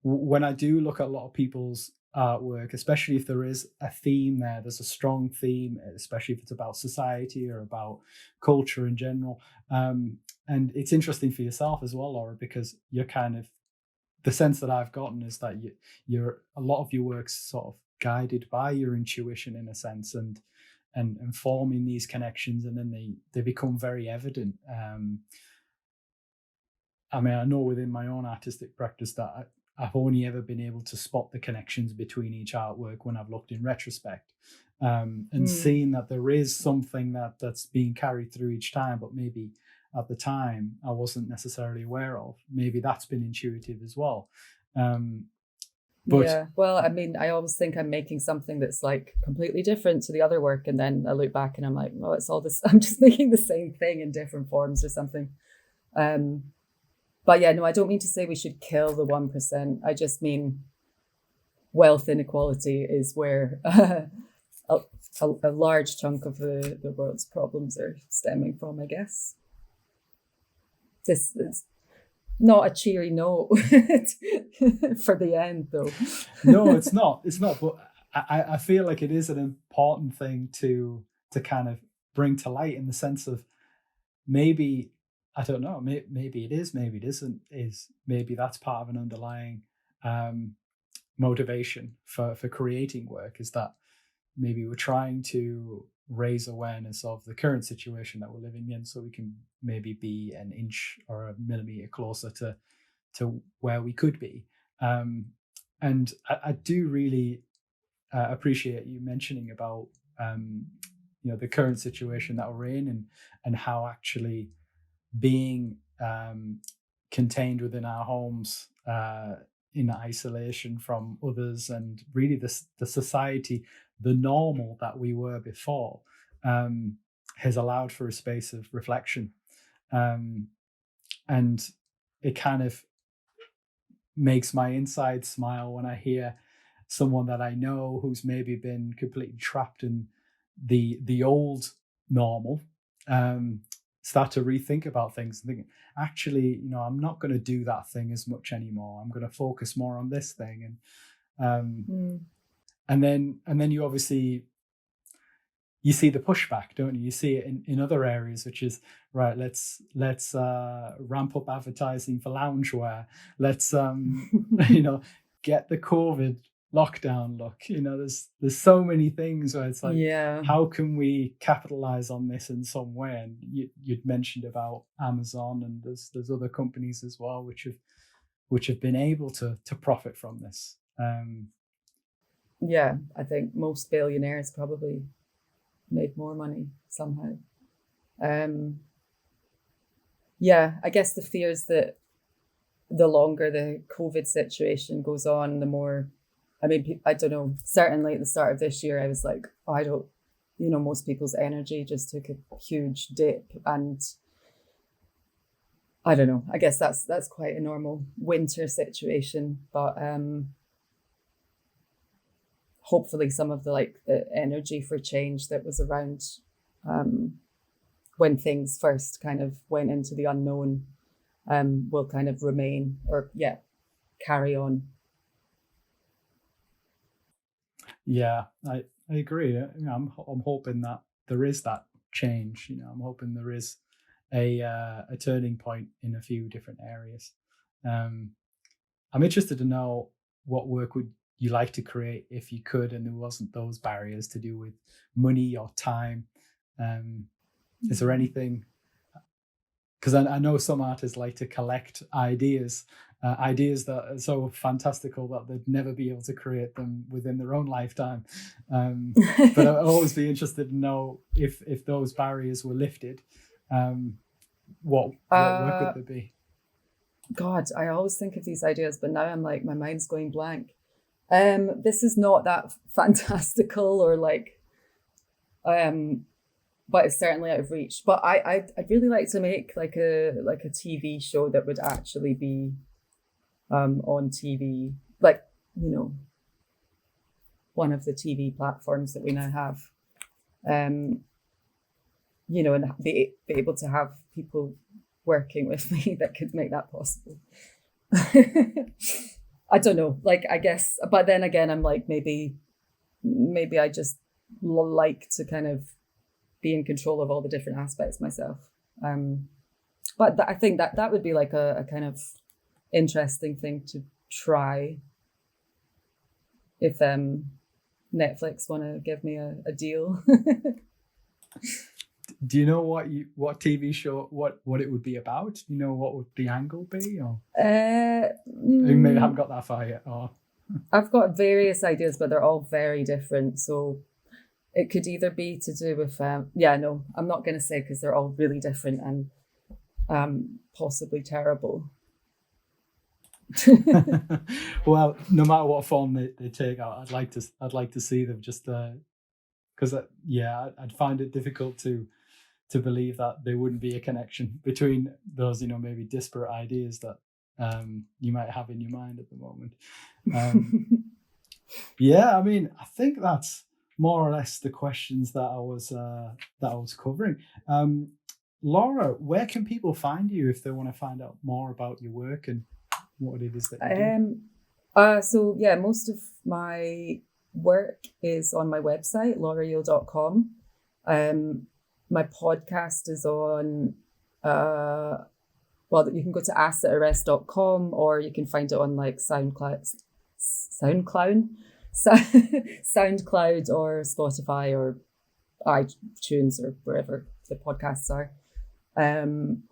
[SPEAKER 1] when I do look at a lot of people's artwork, especially if there is a theme there's a strong theme, especially if it's about society or about culture in general. And it's interesting for yourself as well, Laura, because you're kind of the sense that I've gotten is that you're a lot of your work's sort of guided by your intuition in a sense, and forming these connections, and then they become very evident. I mean, I know within my own artistic practice that I've only ever been able to spot the connections between each artwork when I've looked in retrospect, and seeing that there is something that's being carried through each time, but maybe at the time I wasn't necessarily aware of. Maybe that's been intuitive as well. But
[SPEAKER 2] yeah, well, I mean, I always think I'm making something that's like completely different to the other work, and then I look back and I'm like, oh, it's all this. I'm just making the same thing in different forms or something. But yeah, no, I don't mean to say we should kill the 1%. I just mean wealth inequality is where a large chunk of the world's problems are stemming from, I guess. This is not a cheery note for the end, though.
[SPEAKER 1] No, it's not. It's not. But I feel like it is an important thing to kind of bring to light, in the sense of, maybe, I don't know, maybe it is, maybe it isn't. Maybe that's part of an underlying motivation for creating work, is that maybe we're trying to raise awareness of the current situation that we're living in, so we can maybe be an inch or a millimeter closer to where we could be. And I do really appreciate you mentioning about the current situation that we're in, and how actually being contained within our homes in isolation from others, and really the society, the normal that we were before, has allowed for a space of reflection. And it kind of makes my inside smile when I hear someone that I know who's maybe been completely trapped in the old normal, start to rethink about things and thinking, actually, I'm not going to do that thing as much anymore. I'm going to focus more on this thing. And then you obviously, you see the pushback, don't you? You see it in other areas, which is, right, let's ramp up advertising for loungewear. Let's get the COVID lockdown look. There's so many things where it's like, how can we capitalize on this in some way? And you'd mentioned about Amazon, and there's other companies as well which have been able to profit from this.
[SPEAKER 2] Yeah, I think most billionaires probably made more money somehow. Yeah, I guess the fear is that the longer the COVID situation goes on, the more, I mean, I don't know, certainly at the start of this year, I was like, most people's energy just took a huge dip. And I don't know, I guess that's quite a normal winter situation. But hopefully some of the energy for change that was around when things first kind of went into the unknown will kind of remain, or carry on.
[SPEAKER 1] Yeah, I agree. I'm hoping that there is that change. I'm hoping there is a turning point in a few different areas. I'm interested to know, what work would you like to create if you could, and there wasn't those barriers to do with money or time? Is there anything? Because I know some artists like to collect ideas that are so fantastical that they'd never be able to create them within their own lifetime. But I'd always be interested to know, if those barriers were lifted, what work would there be?
[SPEAKER 2] God, I always think of these ideas, but now I'm like, my mind's going blank. This is not that fantastical or but it's certainly out of reach. But I'd really like to make like a TV show that would actually be on TV, one of the TV platforms that we now have, and be able to have people working with me that could make that possible. I don't know, I guess, but then again, I'm like, maybe I just like to kind of be in control of all the different aspects myself. But I think that would be like a kind of interesting thing try if Netflix want to give me a deal.
[SPEAKER 1] Do you know what TV show, what it would be about? Do you know what would the angle be? Or you maybe haven't got that far yet. Or
[SPEAKER 2] I've got various ideas, but they're all very different. So it could either be to do with no, I'm not going to say, because they're all really different and possibly terrible.
[SPEAKER 1] Well, no matter what form they take out, I'd like to see them, just because I'd find it difficult to believe that there wouldn't be a connection between those, maybe disparate ideas that you might have in your mind at the moment. I mean, I think that's more or less the questions that I was covering. Laura, where can people find you if they want to find out more about your work and what it is that you do?
[SPEAKER 2] So yeah, most of my work is on my website, laurayuile.com. My podcast is on you can go to assetaarrest.com, or you can find it on like SoundCloud or Spotify or iTunes or wherever the podcasts are. I'm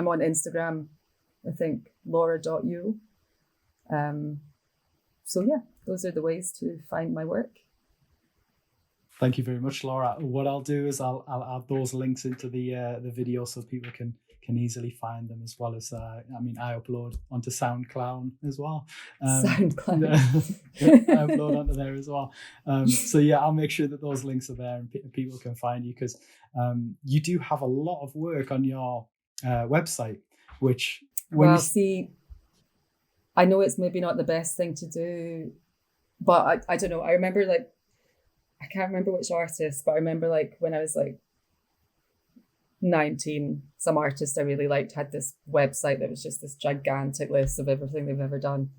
[SPEAKER 2] on Instagram, I think, laura.yuile. Those are the ways to find my work.
[SPEAKER 1] Thank you very much, Laura. What I'll do is I'll add those links into the video so people can easily find them, as well as I upload onto SoundCloud as well.
[SPEAKER 2] SoundCloud.
[SPEAKER 1] I upload onto there as well. I'll make sure that those links are there and people can find you, because you do have a lot of work on your website, which
[SPEAKER 2] I know it's maybe not the best thing to do, but I don't know. I remember I can't remember which artist, but I remember when I was 19, some artist I really liked had this website that was just this gigantic list of everything they've ever done.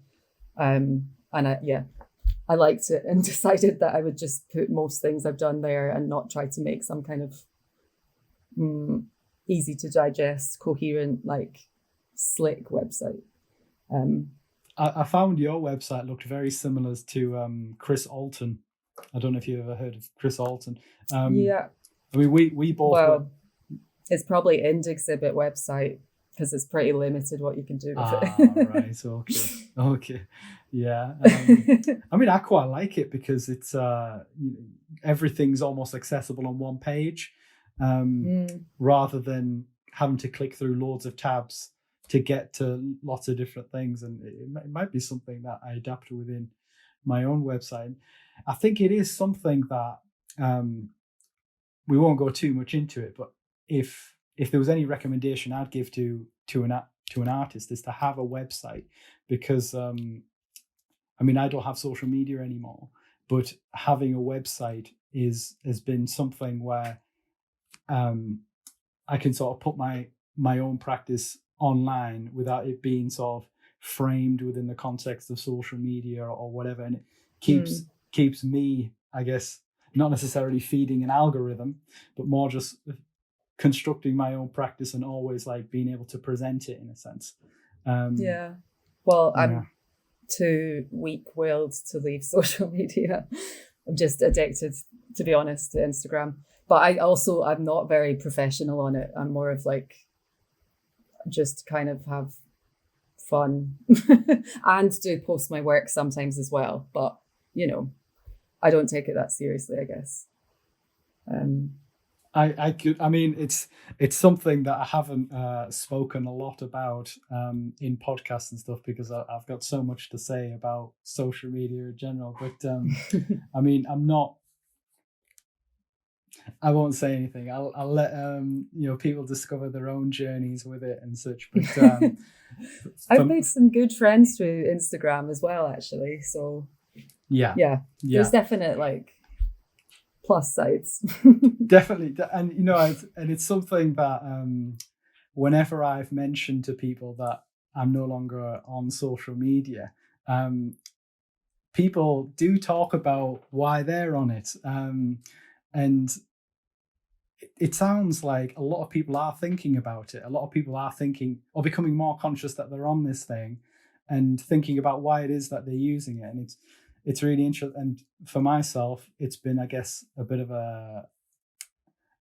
[SPEAKER 2] And I liked it and decided that I would just put most things I've done there and not try to make some kind of easy to digest, coherent, slick website.
[SPEAKER 1] I found your website looked very similar to Chris Alton. I don't know if you've ever heard of Chris Alton.
[SPEAKER 2] Yeah.
[SPEAKER 1] I mean, we both...
[SPEAKER 2] Well, it's probably Indexhibit website, because it's pretty limited what you can do with it.
[SPEAKER 1] Right. Okay. Yeah. I mean, I quite like it because it's everything's almost accessible on one page, rather than having to click through loads of tabs to get to lots of different things. And it might be something that I adapt within my own website. I think it is something that we won't go too much into it, but if there was any recommendation I'd give to an artist, is to have a website, because I don't have social media anymore, but having a website has been something where I can sort of put my own practice online without it being sort of framed within the context of social media or whatever, and it keeps me, I guess, not necessarily feeding an algorithm, but more just constructing my own practice and always being able to present it in a sense.
[SPEAKER 2] I'm too weak-willed to leave social media. I'm just addicted, to be honest, to Instagram. But I'm not very professional on it. I'm more of just kind of have fun and do post my work sometimes as well. But, I don't take it that seriously, I guess.
[SPEAKER 1] It's something that I haven't spoken a lot about in podcasts and stuff, because I've got so much to say about social media in general. But I won't say anything. I'll let people discover their own journeys with it and such. But
[SPEAKER 2] I've made some good friends through Instagram as well, actually. So yeah. There's definite plus sides.
[SPEAKER 1] Definitely. And and it's something that whenever I've mentioned to people that I'm no longer on social media, people do talk about why they're on it, and it sounds like a lot of people are thinking about it. A lot of people are thinking or becoming more conscious that they're on this thing, and thinking about why it is that they're using it. And it's really interesting. And for myself, it's been, I guess, a bit of a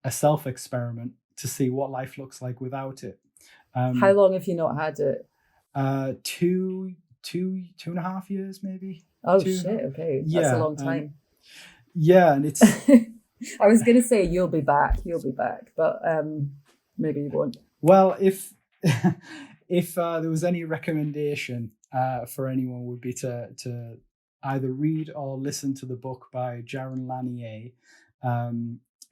[SPEAKER 1] self-experiment to see what life looks like without it.
[SPEAKER 2] How long have you not had it?
[SPEAKER 1] 2.5 years, maybe.
[SPEAKER 2] Oh, shit. Okay.
[SPEAKER 1] Yeah,
[SPEAKER 2] that's a long time.
[SPEAKER 1] Yeah. And it's,
[SPEAKER 2] I was going to say, you'll be back, but maybe you won't.
[SPEAKER 1] Well, if there was any recommendation for anyone, would be to either read or listen to the book by Jaron Lanier,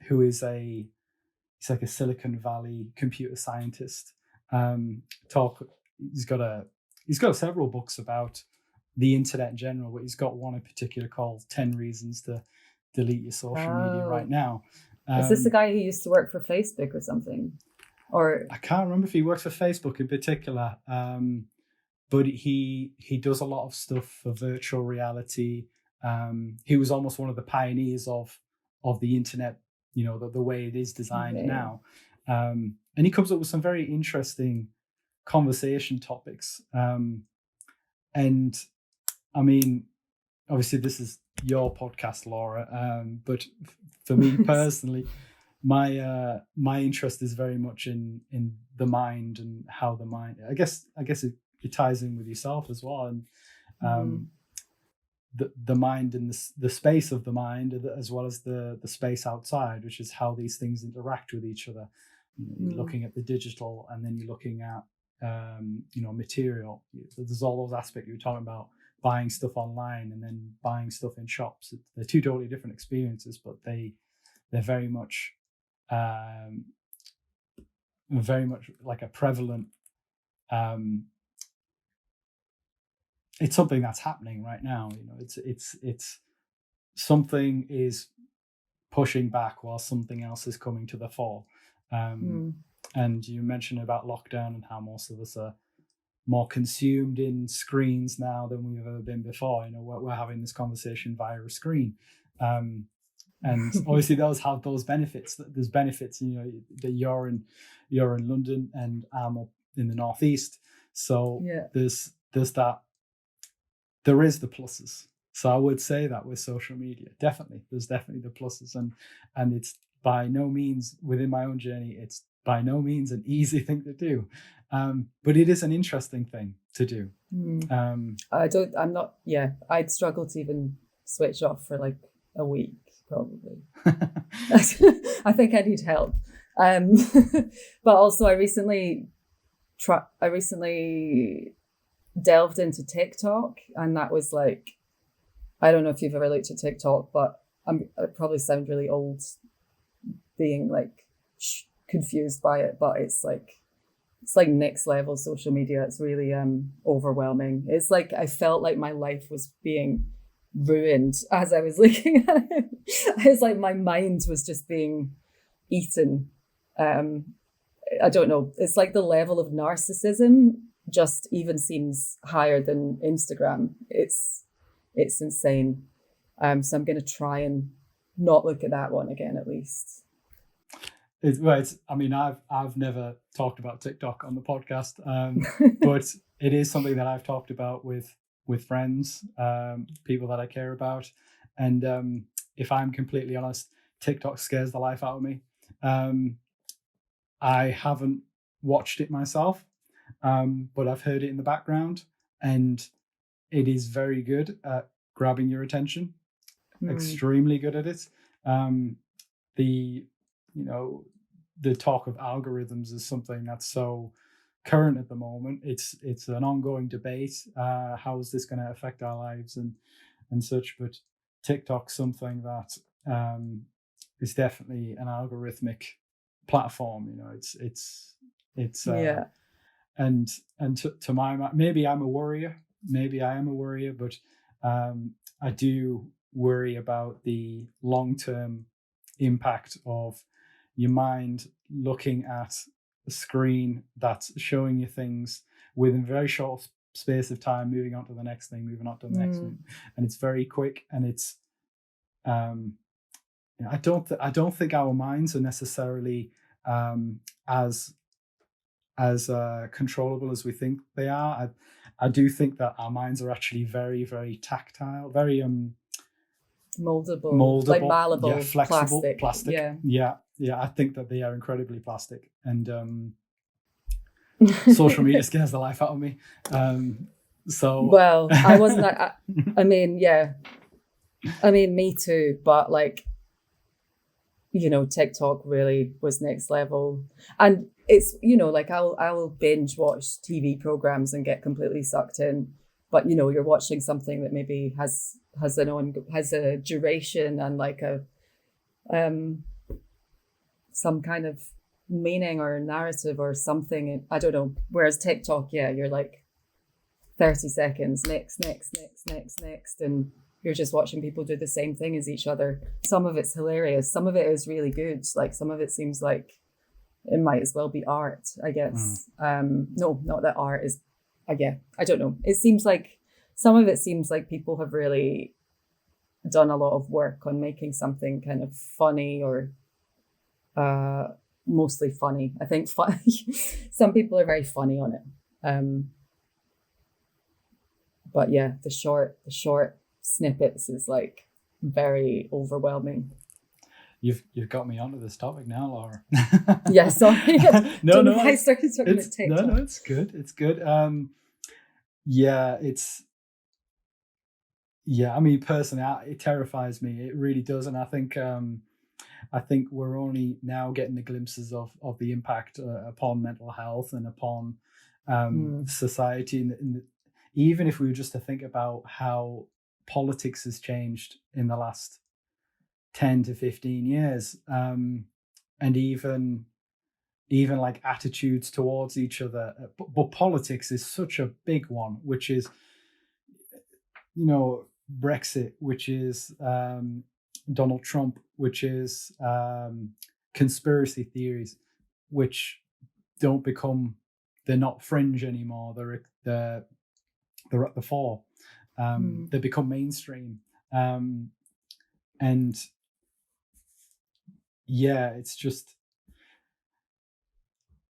[SPEAKER 1] who is he's like a Silicon Valley computer scientist. He's got several books about the internet in general, but he's got one in particular called 10 Reasons to Delete Your Social Media Right Now.
[SPEAKER 2] Is this the guy who used to work for Facebook or something? Or
[SPEAKER 1] I can't remember if he works for Facebook in particular, but he does a lot of stuff for virtual reality. He was almost one of the pioneers of the internet, the way it is designed now. And he comes up with some very interesting conversation topics. And I mean, obviously this is your podcast, Laura, but for me personally, my interest is very much in the mind and how the mind, I guess it ties in with yourself as well, and the mind and the space of the mind, as well as the space outside, which is how these things interact with each other. You're looking at the digital, and then you're looking at material. There's all those aspects you were talking about, buying stuff online and then buying stuff in shops. They're two totally different experiences, but they're very much like a prevalent. It's something that's happening right now. It's something is pushing back while something else is coming to the fore. And you mentioned about lockdown and how most of us are more consumed in screens now than we've ever been before. We're having this conversation via a screen. And obviously those have those benefits. There's benefits, that you're in London and I'm up in the Northeast. So there's that. There is the pluses. So I would say that with social media, there's definitely the pluses, and it's by no means, within my own journey, it's by no means an easy thing to do, but it is an interesting thing to do.
[SPEAKER 2] I'd struggle to even switch off for like a week, probably. I think I need help. But also I recently delved into TikTok, and that was like, I don't know if you've ever looked at TikTok, but I probably sound really old being like confused by it, but it's like next level social media. It's really overwhelming. It's like I felt like my life was being ruined as I was looking at it. It's like my mind was just being eaten. I don't know. It's like the level of narcissism just even seems higher than Instagram. It's insane. So I'm going to try and not look at that one again, at least. I've never talked about TikTok on the podcast, but it is something that I've talked about with friends, people that I care about. And if I'm completely honest, TikTok scares the life out of me. I haven't watched it myself, but I've heard it in the background, and it is very good at grabbing your attention. Extremely good at it. The talk of algorithms is something that's so current at the moment. It's an ongoing debate. How is this going to affect our lives and such? But TikTok's something that is definitely an algorithmic platform. And to my mind, maybe I'm a worrier. Maybe I am a worrier, but I do worry about the long-term impact of your mind looking at a screen that's showing you things within a very short space of time, moving on to the next thing, moving on to the next thing, and it's very quick. And it's I don't think our minds are necessarily as controllable as we think they are.
[SPEAKER 1] I do think that our minds are actually very, very tactile, very
[SPEAKER 2] moldable, like malleable,
[SPEAKER 1] yeah, flexible,
[SPEAKER 2] plastic.
[SPEAKER 1] Yeah. I think that they are incredibly plastic, and social media scares the life out of me. So
[SPEAKER 2] well, I wasn't. I mean, yeah, I mean, me too. But like, TikTok really was next level, and it's like I'll binge watch TV programs and get completely sucked in. But you're watching something that maybe has a duration and like a some kind of meaning or narrative or something. I don't know. Whereas TikTok, yeah, you're like 30 seconds, next, and you're just watching people do the same thing as each other. Some of it's hilarious. Some of it is really good. Like some of it seems like it might as well be art, I guess. No, not that art is, I don't know. It seems like some of it seems like people have really done a lot of work on making something kind of funny or mostly funny. I think some people are very funny on it. But yeah, the short snippets is like very overwhelming.
[SPEAKER 1] You've got me onto this topic now, Laura.
[SPEAKER 2] Yeah, sorry.
[SPEAKER 1] No.
[SPEAKER 2] I started talking about TikTok.
[SPEAKER 1] No, it's good. It's good. I mean, personally, it terrifies me. It really does, and I think we're only now getting the glimpses of the impact upon mental health and upon society. Even if we were just to think about how politics has changed in the last 10 to 15 years, and even like attitudes towards each other. But politics is such a big one, which is, Brexit, which is Donald Trump, which is conspiracy theories, which they're not fringe anymore. They're at the fore. They become mainstream. And yeah, it's just,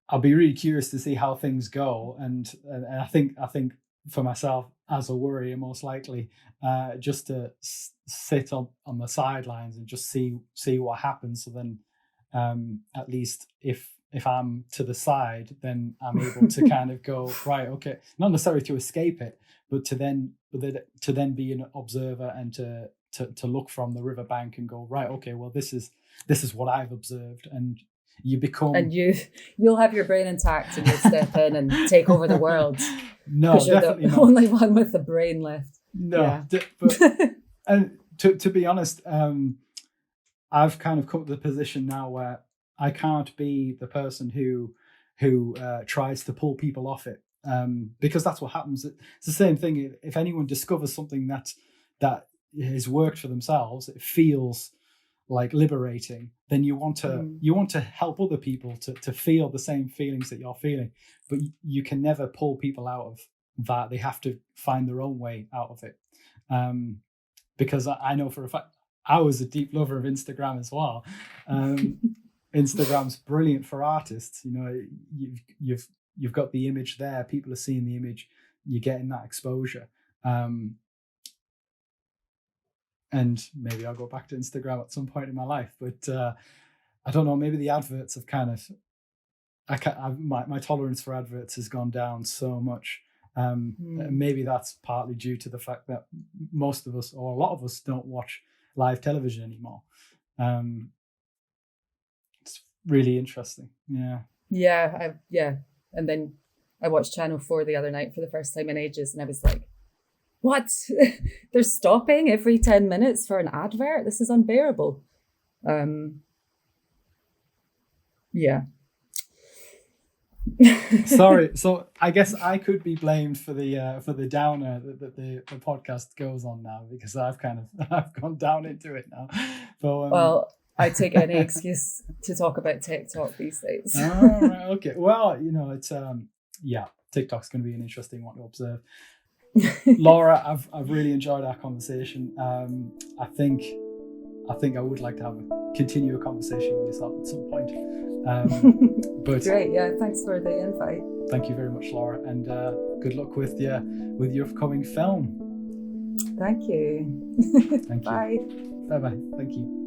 [SPEAKER 1] I'll be really curious to see how things go. And I think for myself, as a worrier, most likely, just to sit on the sidelines and just see what happens. So then, at least if I'm to the side, then I'm able to kind of go, right, okay, not necessarily to escape it, but to then be an observer and to look from the riverbank and go, right, okay, well, this is what I've observed. And you become, and
[SPEAKER 2] you'll have your brain intact and you'll step in and take over the world.
[SPEAKER 1] No, definitely
[SPEAKER 2] the
[SPEAKER 1] not.
[SPEAKER 2] Only one with the brain left.
[SPEAKER 1] No, yeah. But and to be honest, I've kind of come to the position now where I can't be the person who tries to pull people off it, because that's what happens. It's the same thing. If anyone discovers something that has worked for themselves, it feels like liberating, then you want to help other people to feel the same feelings that you're feeling, but you can never pull people out of that. They have to find their own way out of it, because I know for a fact I was a deep lover of Instagram as well. Instagram's brilliant for artists. You've got the image there, people are seeing the image, you're getting that exposure. And maybe I'll go back to Instagram at some point in my life, but I don't know. Maybe the adverts have kind of, my tolerance for adverts has gone down so much. Maybe that's partly due to the fact that most of us, or a lot of us, don't watch live television anymore. It's really interesting. Yeah.
[SPEAKER 2] And then I watched Channel 4 the other night for the first time in ages, and I was like, what? They're stopping every 10 minutes for an advert? This is unbearable. Yeah.
[SPEAKER 1] Sorry. So I guess I could be blamed for the downer that the podcast goes on now, because I've gone down into it now. So,
[SPEAKER 2] well, I take any excuse to talk about TikTok these days.
[SPEAKER 1] All right. Okay. Well, it's TikTok's going to be an interesting one to observe. Laura, I've really enjoyed our conversation. I think I think I would like to continue a conversation with yourself at some point. But
[SPEAKER 2] great, yeah. Thanks for the invite.
[SPEAKER 1] Thank you very much, Laura, and good luck with your upcoming film.
[SPEAKER 2] Thank you.
[SPEAKER 1] Thank you.
[SPEAKER 2] Bye.
[SPEAKER 1] Bye. Thank you.